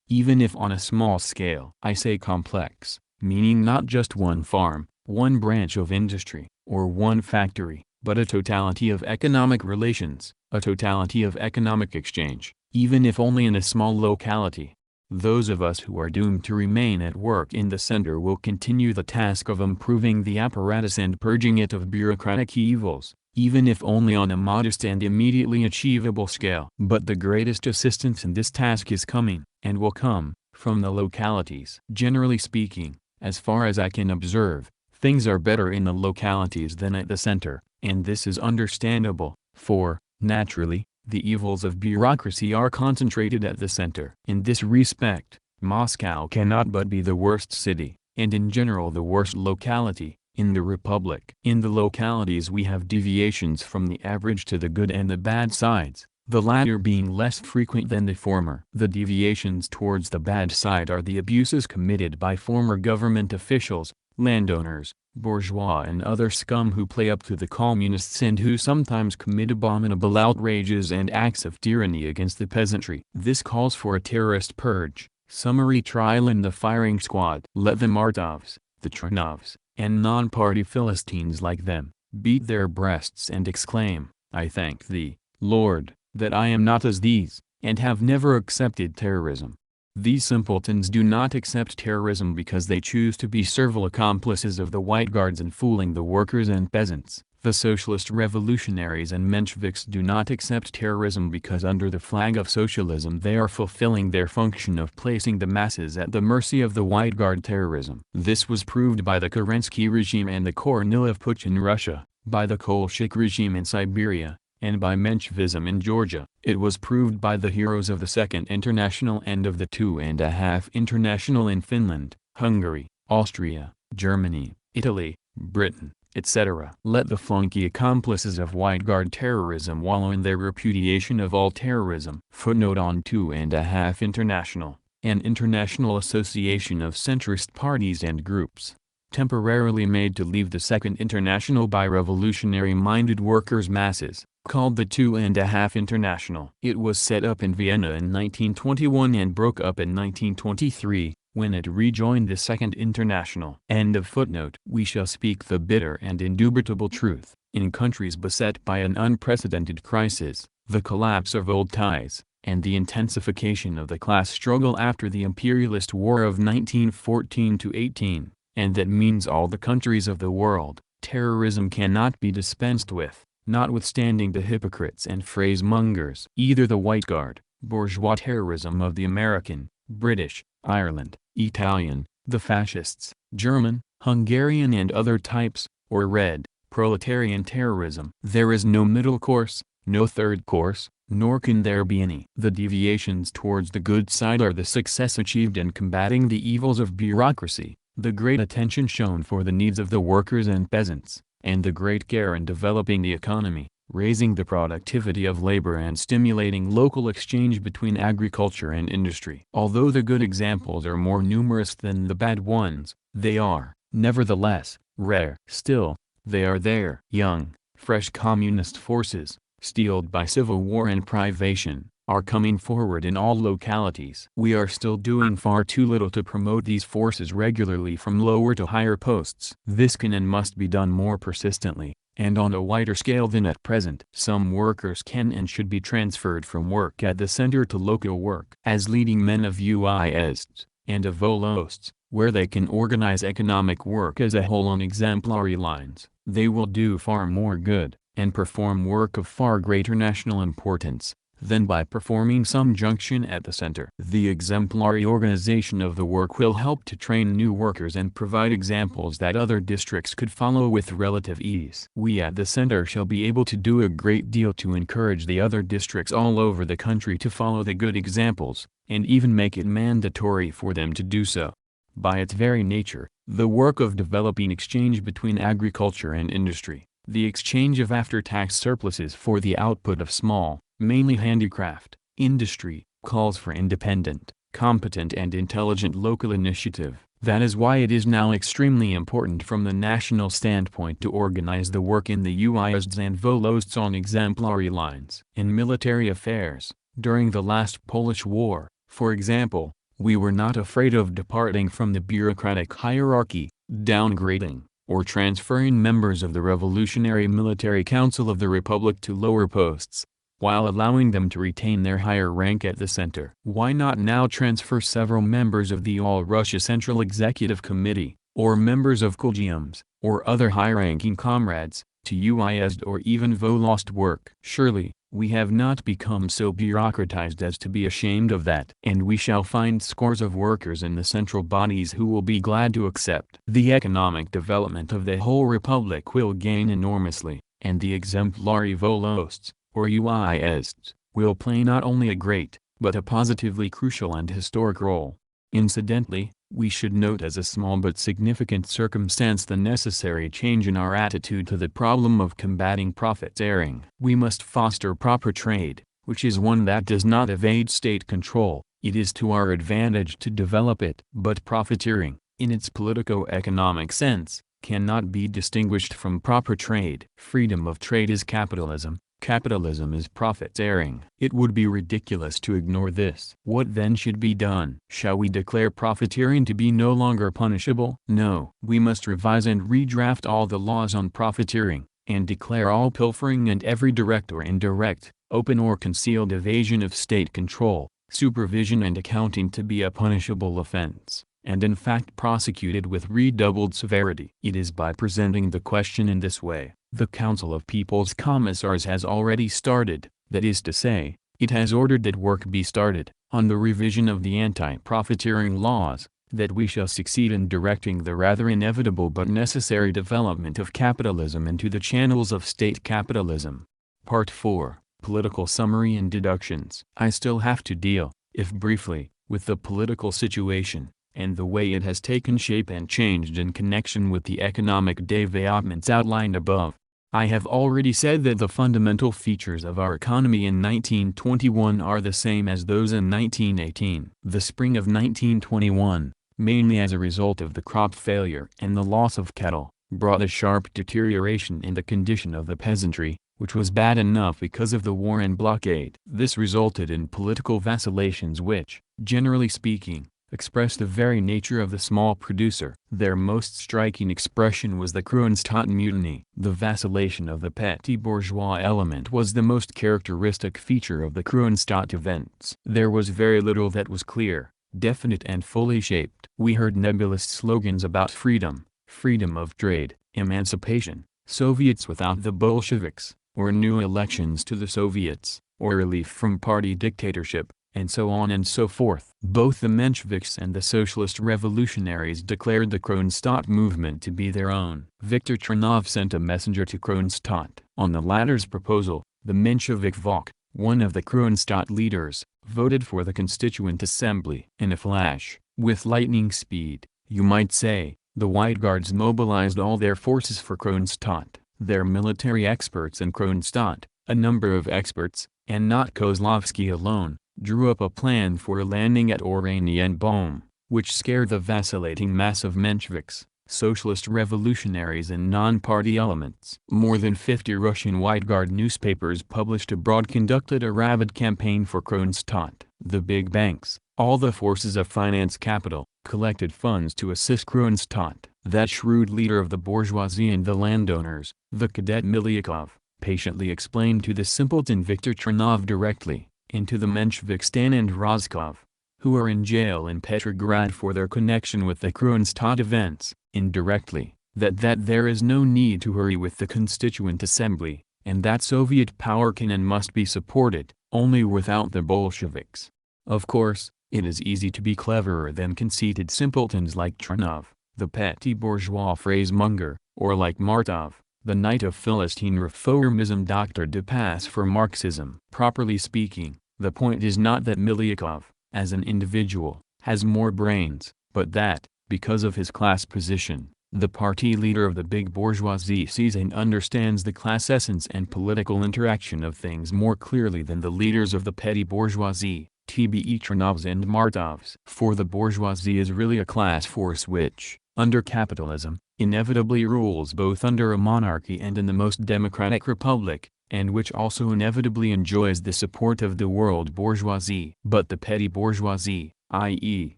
even if on a small scale. I say complex, meaning not just one farm, one branch of industry, or one factory, but a totality of economic relations, a totality of economic exchange, even if only in a small locality. Those of us who are doomed to remain at work in the center will continue the task of improving the apparatus and purging it of bureaucratic evils, even if only on a modest and immediately achievable scale. But the greatest assistance in this task is coming, and will come, from the localities. Generally speaking, as far as I can observe, things are better in the localities than at the center, and this is understandable, for, naturally, the evils of bureaucracy are concentrated at the center. In this respect, Moscow cannot but be the worst city, and in general the worst locality, in the Republic. In the localities we have deviations from the average to the good and the bad sides, the latter being less frequent than the former. The deviations towards the bad side are the abuses committed by former government officials, landowners, bourgeois and other scum who play up to the communists and who sometimes commit abominable outrages and acts of tyranny against the peasantry. This calls for a terrorist purge, summary trial in the firing squad. Let the Martovs, the Trinovs, and non-party Philistines like them, beat their breasts and exclaim, "I thank thee, Lord, that I am not as these, and have never accepted terrorism." These simpletons do not accept terrorism because they choose to be servile accomplices of the White Guards in fooling the workers and peasants. The socialist revolutionaries and Mensheviks do not accept terrorism because under the flag of socialism they are fulfilling their function of placing the masses at the mercy of the White Guard terrorism. This was proved by the Kerensky regime and the Kornilov Putsch in Russia, by the Kolchak regime in Siberia, and by Menshevism in Georgia. It was proved by the heroes of the Second International and of the 2.5 International in Finland, Hungary, Austria, Germany, Italy, Britain, etc. Let the flunky accomplices of White Guard terrorism wallow in their repudiation of all terrorism. Footnote on 2.5 International, an international association of centrist parties and groups, temporarily made to leave the Second International by revolutionary-minded workers' masses, called the 2.5 International. It was set up in Vienna in 1921 and broke up in 1923, when it rejoined the Second International. End of footnote. We shall speak the bitter and indubitable truth. In countries beset by an unprecedented crisis, the collapse of old ties, and the intensification of the class struggle after the imperialist war of 1914–18, and that means all the countries of the world. Terrorism cannot be dispensed with, notwithstanding the hypocrites and phrase-mongers. Either the White Guard, bourgeois terrorism of the American, British, Ireland, Italian, the fascists, German, Hungarian and other types, or red, proletarian terrorism. There is no middle course, no third course, nor can there be any. The deviations towards the good side are the success achieved in combating the evils of bureaucracy, the great attention shown for the needs of the workers and peasants, and the great care in developing the economy, raising the productivity of labor and stimulating local exchange between agriculture and industry. Although the good examples are more numerous than the bad ones, they are, nevertheless, rare. Still, they are there. Young, fresh communist forces, steeled by civil war and privation, are coming forward in all localities. We are still doing far too little to promote these forces regularly from lower to higher posts. This can and must be done more persistently, and on a wider scale than at present. Some workers can and should be transferred from work at the center to local work as leading men of UISs and of Volosts, where they can organize economic work as a whole on exemplary lines. They will do far more good, and perform work of far greater national importance, than by performing some junction at the center. The exemplary organization of the work will help to train new workers and provide examples that other districts could follow with relative ease. We at the center shall be able to do a great deal to encourage the other districts all over the country to follow the good examples, and even make it mandatory for them to do so. By its very nature, the work of developing exchange between agriculture and industry, the exchange of after-tax surpluses for the output of small, mainly handicraft, industry, calls for independent, competent and intelligent local initiative. That is why it is now extremely important from the national standpoint to organize the work in the UISs and Volosts on exemplary lines. In military affairs, during the last Polish War, for example, we were not afraid of departing from the bureaucratic hierarchy, downgrading, or transferring members of the Revolutionary Military Council of the Republic to lower posts, while allowing them to retain their higher rank at the center. Why not now transfer several members of the All-Russia Central Executive Committee, or members of Collegiums, or other high-ranking comrades, to UISd or even Volost work? Surely, we have not become so bureaucratized as to be ashamed of that. And we shall find scores of workers in the central bodies who will be glad to accept. The economic development of the whole republic will gain enormously, and the exemplary Volosts, or UISs, will play not only a great, but a positively crucial and historic role. Incidentally, we should note as a small but significant circumstance the necessary change in our attitude to the problem of combating profiteering. We must foster proper trade, which is one that does not evade state control. It is to our advantage to develop it. But profiteering, in its politico-economic sense, cannot be distinguished from proper trade. Freedom of trade is capitalism. Capitalism is profiteering. It would be ridiculous to ignore this. What then should be done? Shall we declare profiteering to be no longer punishable? No. We must revise and redraft all the laws on profiteering, and declare all pilfering and every direct or indirect, open or concealed evasion of state control, supervision and accounting to be a punishable offense, and in fact prosecuted with redoubled severity. It is by presenting the question in this way, the Council of People's Commissars has already started, that is to say, it has ordered that work be started, on the revision of the anti-profiteering laws, that we shall succeed in directing the rather inevitable but necessary development of capitalism into the channels of state capitalism. Part 4, Political Summary and Deductions. I still have to deal, if briefly, with the political situation, and the way it has taken shape and changed in connection with the economic developments outlined above. I have already said that the fundamental features of our economy in 1921 are the same as those in 1918. The spring of 1921, mainly as a result of the crop failure and the loss of cattle, brought a sharp deterioration in the condition of the peasantry, which was bad enough because of the war and blockade. This resulted in political vacillations which, generally speaking, expressed the very nature of the small producer. Their most striking expression was the Kronstadt mutiny. The vacillation of the petty bourgeois element was the most characteristic feature of the Kronstadt events. There was very little that was clear, definite and fully shaped. We heard nebulous slogans about freedom, freedom of trade, emancipation, Soviets without the Bolsheviks, or new elections to the Soviets, or relief from party dictatorship, and so on and so forth. Both the Mensheviks and the Socialist Revolutionaries declared the Kronstadt movement to be their own. Viktor Chernov sent a messenger to Kronstadt. On the latter's proposal, the Menshevik Volk, one of the Kronstadt leaders, voted for the Constituent Assembly. In a flash, with lightning speed, you might say, the White Guards mobilized all their forces for Kronstadt. Their military experts in Kronstadt, a number of experts, and not Kozlovsky alone, drew up a plan for a landing at Oranienbaum, which scared the vacillating mass of Mensheviks, socialist revolutionaries and non-party elements. More than 50 Russian White Guard newspapers published abroad conducted a rabid campaign for Kronstadt. The big banks, all the forces of finance capital, collected funds to assist Kronstadt. That shrewd leader of the bourgeoisie and the landowners, the cadet Milyakov, patiently explained to the simpleton Viktor Chernov directly, and to the Mensheviks Stan and Rozkov, who are in jail in Petrograd for their connection with the Kronstadt events, indirectly, that there is no need to hurry with the Constituent Assembly, and that Soviet power can and must be supported, only without the Bolsheviks. Of course, it is easy to be cleverer than conceited simpletons like Chernov, the petty bourgeois phrasemonger, or like Martov, the knight of Philistine reformism doctored to pass for Marxism. Properly speaking, the point is not that Milyakov, as an individual, has more brains, but that, because of his class position, the party leader of the big bourgeoisie sees and understands the class essence and political interaction of things more clearly than the leaders of the petty bourgeoisie, TBE Chernovs and Martovs. For the bourgeoisie is really a class force which, under capitalism, inevitably rules both under a monarchy and in the most democratic republic, and which also inevitably enjoys the support of the world bourgeoisie. But the petty bourgeoisie, i.e.,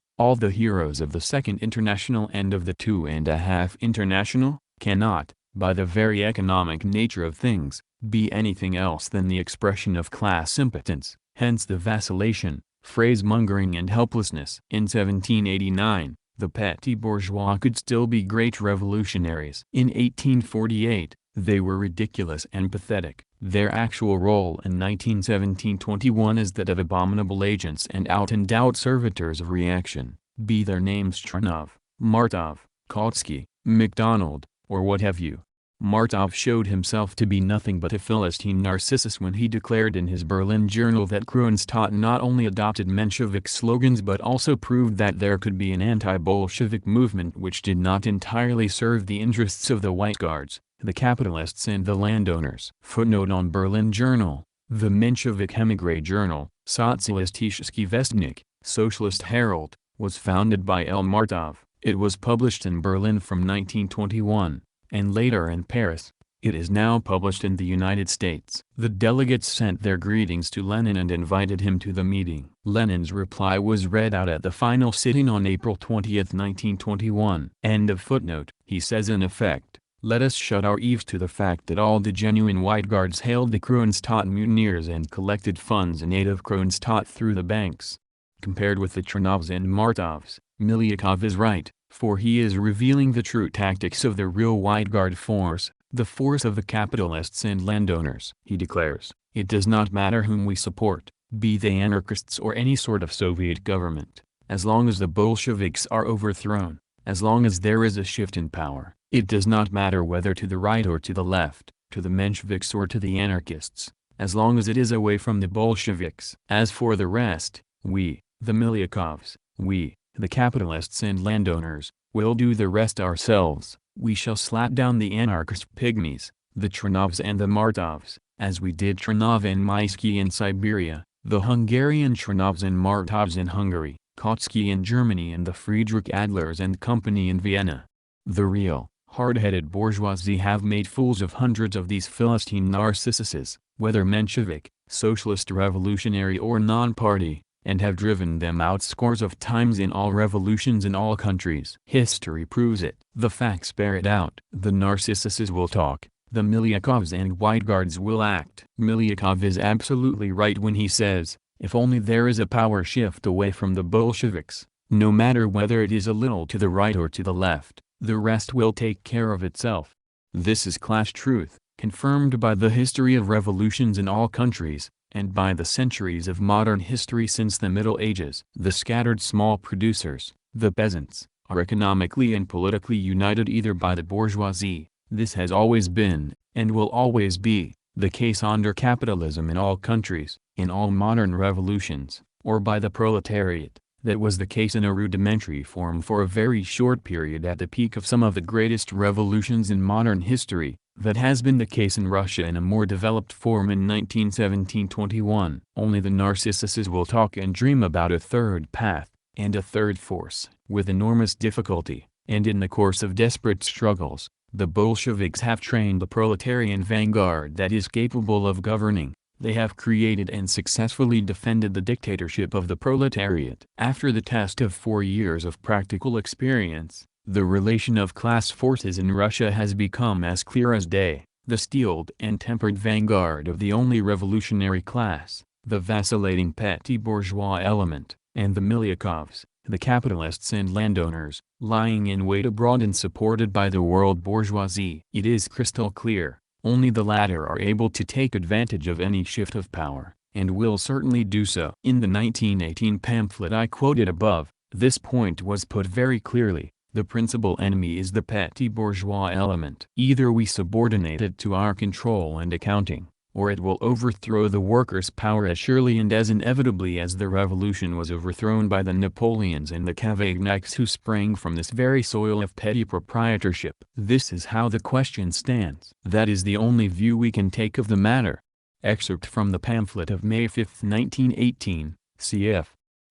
all the heroes of the Second International and of the 2.5 International, cannot, by the very economic nature of things, be anything else than the expression of class impotence, hence the vacillation, phrasemongering and helplessness. In 1789, the petty bourgeois could still be great revolutionaries. In 1848, they were ridiculous and pathetic. Their actual role in 1917-21 is that of abominable agents and out-and-out servitors of reaction, be their names Chernov, Martov, Kautsky, MacDonald, or what have you. Martov showed himself to be nothing but a Philistine Narcissus when he declared in his Berlin journal that Kronstadt not only adopted Menshevik slogans but also proved that there could be an anti-Bolshevik movement which did not entirely serve the interests of the White Guards, the capitalists and the landowners. Footnote on Berlin journal, the Menshevik Emigre journal, Sozialistische Westnik, Socialist Herald, was founded by L. Martov. It was published in Berlin from 1921. And later in Paris. It is now published in the United States. The delegates sent their greetings to Lenin and invited him to the meeting. Lenin's reply was read out at the final sitting on April 20, 1921. End of footnote. He says in effect, let us shut our ears to the fact that all the genuine White Guards hailed the Kronstadt mutineers and collected funds in aid of Kronstadt through the banks. Compared with the Chernovs and Martovs, Milyakov is right, for he is revealing the true tactics of the real White Guard force, the force of the capitalists and landowners. He declares, it does not matter whom we support, be they anarchists or any sort of Soviet government, as long as the Bolsheviks are overthrown, as long as there is a shift in power. It does not matter whether to the right or to the left, to the Mensheviks or to the anarchists, as long as it is away from the Bolsheviks. As for the rest, we, the Milyakovs, we, the capitalists and landowners, will do the rest ourselves. We shall slap down the anarchist pygmies, the Chernovs and the Martovs, as we did Chernov and Maisky in Siberia, the Hungarian Chernovs and Martovs in Hungary, Kautsky in Germany and the Friedrich Adlers and Company in Vienna. The real, hard-headed bourgeoisie have made fools of hundreds of these Philistine Narcissuses, whether Menshevik, socialist revolutionary or non-party, and have driven them out scores of times in all revolutions in all countries. History proves it. The facts bear it out. The Narcissuses will talk, the Milyakovs and White Guards will act. Milyakov is absolutely right when he says, if only there is a power shift away from the Bolsheviks, no matter whether it is a little to the right or to the left, the rest will take care of itself. This is class truth, confirmed by the history of revolutions in all countries, and by the centuries of modern history since the Middle Ages. The scattered small producers, the peasants, are economically and politically united either by the bourgeoisie. This has always been, and will always be, the case under capitalism in all countries, in all modern revolutions, or by the proletariat. That was the case in a rudimentary form for a very short period at the peak of some of the greatest revolutions in modern history. That has been the case in Russia in a more developed form in 1917-21. Only the Narcissuses will talk and dream about a third path, and a third force. With enormous difficulty, and in the course of desperate struggles, the Bolsheviks have trained the proletarian vanguard that is capable of governing. They have created and successfully defended the dictatorship of the proletariat. After the test of 4 years of practical experience, the relation of class forces in Russia has become as clear as day. The steeled and tempered vanguard of the only revolutionary class, the vacillating petty bourgeois element, and the Milyakovs, the capitalists and landowners, lying in wait abroad and supported by the world bourgeoisie. It is crystal clear, only the latter are able to take advantage of any shift of power, and will certainly do so. In the 1918 pamphlet I quoted above, this point was put very clearly. The principal enemy is the petty bourgeois element. Either we subordinate it to our control and accounting, or it will overthrow the workers' power as surely and as inevitably as the revolution was overthrown by the Napoleons and the Cavagnac's who sprang from this very soil of petty proprietorship. This is how the question stands. That is the only view we can take of the matter. Excerpt from the pamphlet of May 5, 1918, cf.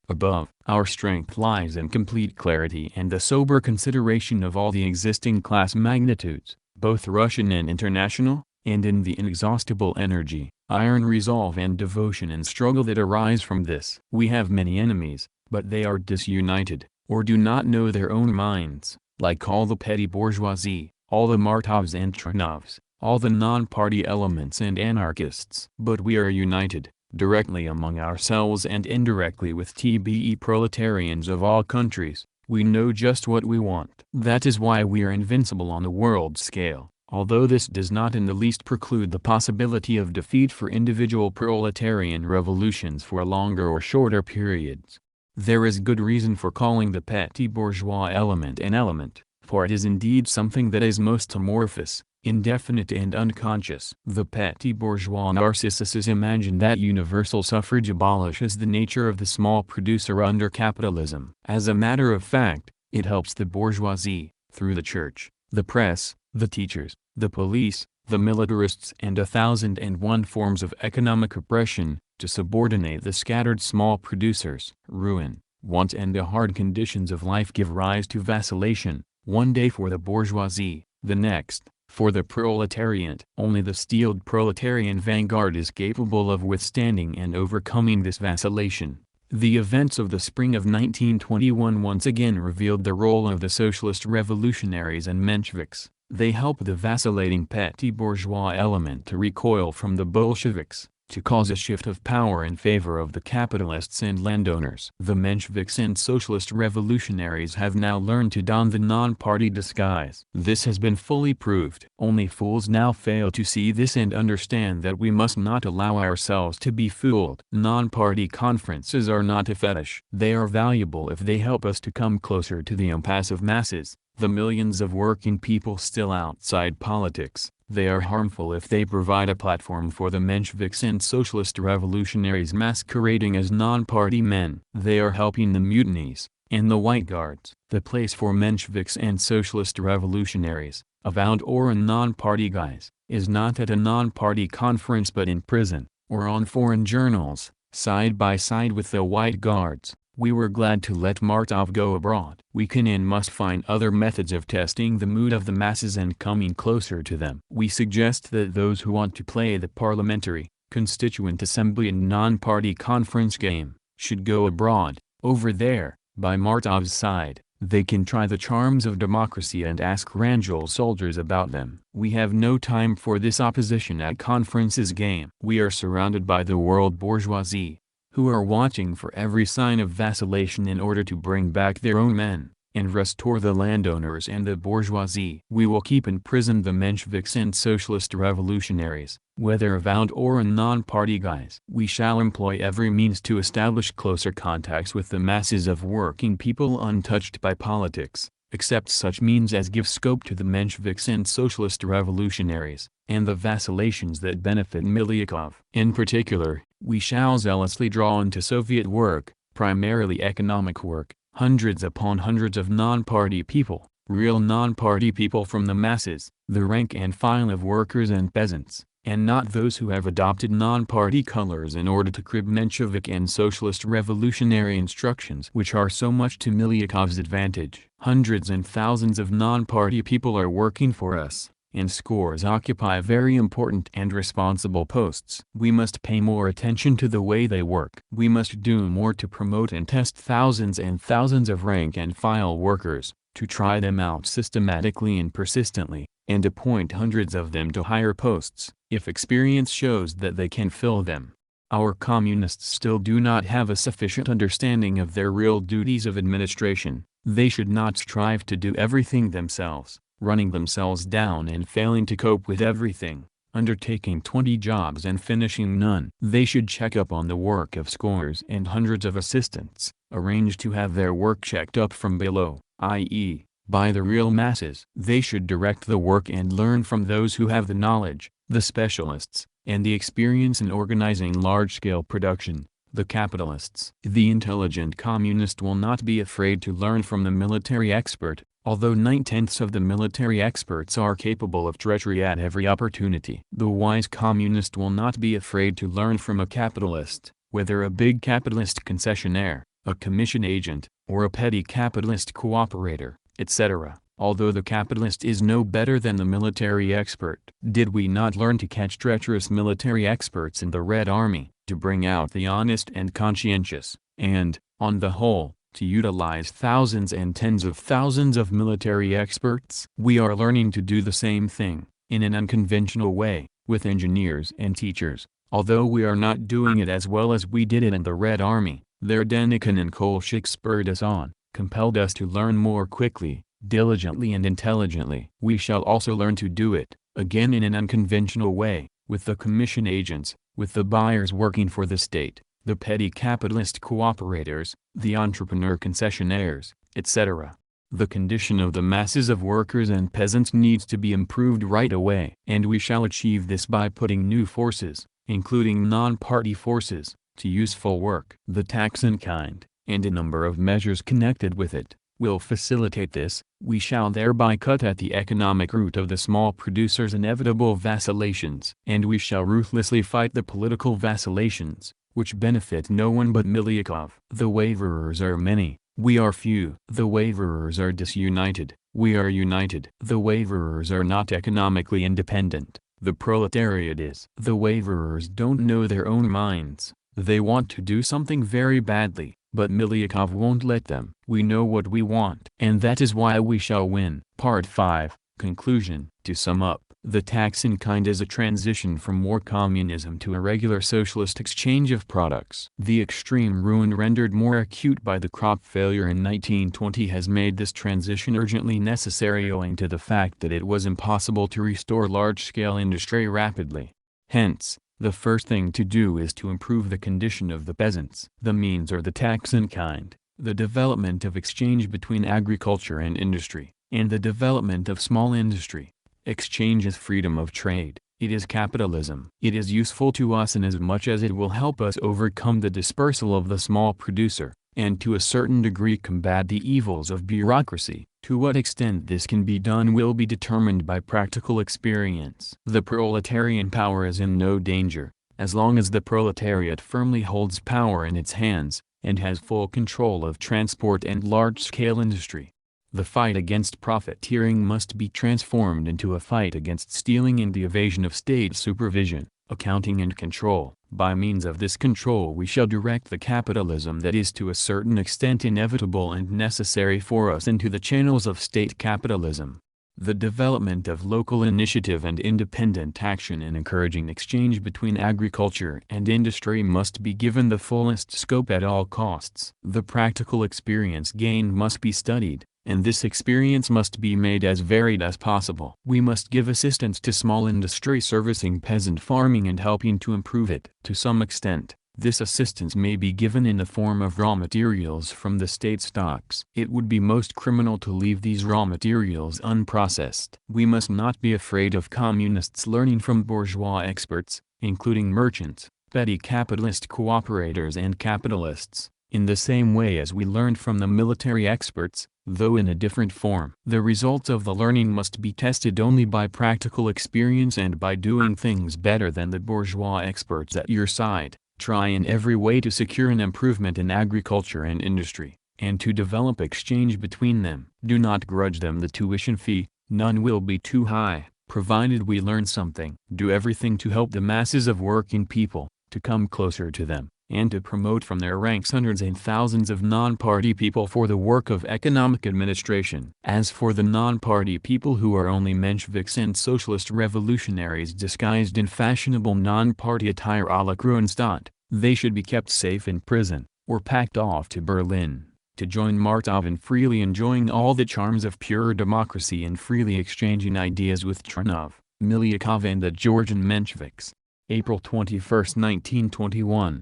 Above. Our strength lies in complete clarity and the sober consideration of all the existing class magnitudes, both Russian and international, and in the inexhaustible energy, iron resolve and devotion and struggle that arise from this. We have many enemies, but they are disunited, or do not know their own minds, like all the petty bourgeoisie, all the Martovs and Tronovs, all the non-party elements and anarchists. But we are united, directly among ourselves and indirectly with TBE proletarians of all countries. We know just what we want. That is why we are invincible on the world scale, although this does not in the least preclude the possibility of defeat for individual proletarian revolutions for longer or shorter periods. There is good reason for calling the petty bourgeois element an element, for it is indeed something that is most amorphous, indefinite and unconscious. The petty bourgeois Narcissuses imagine that universal suffrage abolishes the nature of the small producer under capitalism. As a matter of fact, it helps the bourgeoisie, through the church, the press, the teachers, the police, the militarists and 1,001 forms of economic oppression, to subordinate the scattered small producers. Ruin, want and the hard conditions of life give rise to vacillation, one day for the bourgeoisie, the next, for the proletariat. Only the steeled proletarian vanguard is capable of withstanding and overcoming this vacillation. The events of the spring of 1921 once again revealed the role of the socialist revolutionaries and Mensheviks. They help the vacillating petty bourgeois element to recoil from the Bolsheviks, to cause a shift of power in favor of the capitalists and landowners. The Mensheviks and socialist revolutionaries have now learned to don the non-party disguise. This has been fully proved. Only fools now fail to see this and understand that we must not allow ourselves to be fooled. Non-party conferences are not a fetish. They are valuable if they help us to come closer to the impassive masses, the millions of working people still outside politics. They are harmful if they provide a platform for the Mensheviks and socialist revolutionaries masquerading as non-party men. They are helping the mutinies, and the White Guards. The place for Mensheviks and socialist revolutionaries, avowed or in non-party guise, is not at a non-party conference but in prison, or on foreign journals, side by side with the White Guards. We were glad to let Martov go abroad. We can and must find other methods of testing the mood of the masses and coming closer to them. We suggest that those who want to play the parliamentary, constituent assembly and non-party conference game, should go abroad, over there, by Martov's side. They can try the charms of democracy and ask Wrangel soldiers about them. We have no time for this opposition at conferences game. We are surrounded by the world bourgeoisie, who are watching for every sign of vacillation in order to bring back their own men, and restore the landowners and the bourgeoisie. We will keep imprisoned the Mensheviks and socialist revolutionaries, whether avowed or in non-party guise. We shall employ every means to establish closer contacts with the masses of working people untouched by politics, except such means as give scope to the Mensheviks and socialist revolutionaries, and the vacillations that benefit Milyakov. In particular, we shall zealously draw into Soviet work, primarily economic work, hundreds upon hundreds of non-party people, real non-party people from the masses, the rank and file of workers and peasants, and not those who have adopted non-party colors in order to crib Menshevik and socialist revolutionary instructions which are so much to Milyakov's advantage. Hundreds and thousands of non-party people are working for us, and scores occupy very important and responsible posts. We must pay more attention to the way they work. We must do more to promote and test thousands and thousands of rank and file workers, to try them out systematically and persistently, and appoint hundreds of them to higher posts, if experience shows that they can fill them. Our communists still do not have a sufficient understanding of their real duties of administration. They should not strive to do everything themselves, running themselves down and failing to cope with everything, undertaking 20 jobs and finishing none. They should check up on the work of scores and hundreds of assistants, arrange to have their work checked up from below, i.e., by the real masses. They should direct the work and learn from those who have the knowledge, the specialists, and the experience in organizing large-scale production, the capitalists. The intelligent communist will not be afraid to learn from the military expert, although 9/10 of the military experts are capable of treachery at every opportunity. The wise communist will not be afraid to learn from a capitalist, whether a big capitalist concessionaire, a commission agent, or a petty capitalist cooperator, etc., although the capitalist is no better than the military expert. Did we not learn to catch treacherous military experts in the Red Army, to bring out the honest and conscientious, and, on the whole, to utilize thousands and tens of thousands of military experts? We are learning to do the same thing, in an unconventional way, with engineers and teachers, although we are not doing it as well as we did it in the Red Army. There Denikin and Kolchak spurred us on, compelled us to learn more quickly, diligently and intelligently. We shall also learn to do it, again in an unconventional way, with the commission agents, with the buyers working for the state, the petty capitalist cooperators, the entrepreneur concessionaires, etc. The condition of the masses of workers and peasants needs to be improved right away. And we shall achieve this by putting new forces, including non-party forces, to useful work. The tax in kind, and a number of measures connected with it, will facilitate this. We shall thereby cut at the economic root of the small producers' inevitable vacillations. And we shall ruthlessly fight the political vacillations, which benefit no one but Milyakov. The waverers are many, we are few. The waverers are disunited, we are united. The waverers are not economically independent, the proletariat is. The waverers don't know their own minds, they want to do something very badly, but Milyakov won't let them. We know what we want, and that is why we shall win. Part 5, Conclusion. To sum up, the tax in kind is a transition from war communism to a regular socialist exchange of products. The extreme ruin rendered more acute by the crop failure in 1920 has made this transition urgently necessary owing to the fact that it was impossible to restore large-scale industry rapidly. Hence, the first thing to do is to improve the condition of the peasants. The means are the tax in kind, the development of exchange between agriculture and industry, and the development of small industry. Exchange is freedom of trade, it is capitalism. It is useful to us inasmuch as it will help us overcome the dispersal of the small producer, and to a certain degree combat the evils of bureaucracy. To what extent this can be done will be determined by practical experience. The proletarian power is in no danger, as long as the proletariat firmly holds power in its hands, and has full control of transport and large-scale industry. The fight against profiteering must be transformed into a fight against stealing and the evasion of state supervision, accounting and control. By means of this control we shall direct the capitalism that is to a certain extent inevitable and necessary for us into the channels of state capitalism. The development of local initiative and independent action in encouraging exchange between agriculture and industry must be given the fullest scope at all costs. The practical experience gained must be studied, and this experience must be made as varied as possible. We must give assistance to small industry servicing peasant farming and helping to improve it. To some extent, this assistance may be given in the form of raw materials from the state stocks. It would be most criminal to leave these raw materials unprocessed. We must not be afraid of communists learning from bourgeois experts, including merchants, petty capitalist cooperators and capitalists, in the same way as we learned from the military experts, though in a different form. The results of the learning must be tested only by practical experience and by doing things better than the bourgeois experts at your side. Try in every way to secure an improvement in agriculture and industry, and to develop exchange between them. Do not grudge them the tuition fee, none will be too high, provided we learn something. Do everything to help the masses of working people, to come closer to them, and to promote from their ranks hundreds and thousands of non-party people for the work of economic administration. As for the non-party people who are only Mensheviks and socialist revolutionaries disguised in fashionable non-party attire à la Kronstadt, they should be kept safe in prison, or packed off to Berlin, to join Martov in freely enjoying all the charms of pure democracy and freely exchanging ideas with Tronov, Milyakov and the Georgian Mensheviks. April 21, 1921.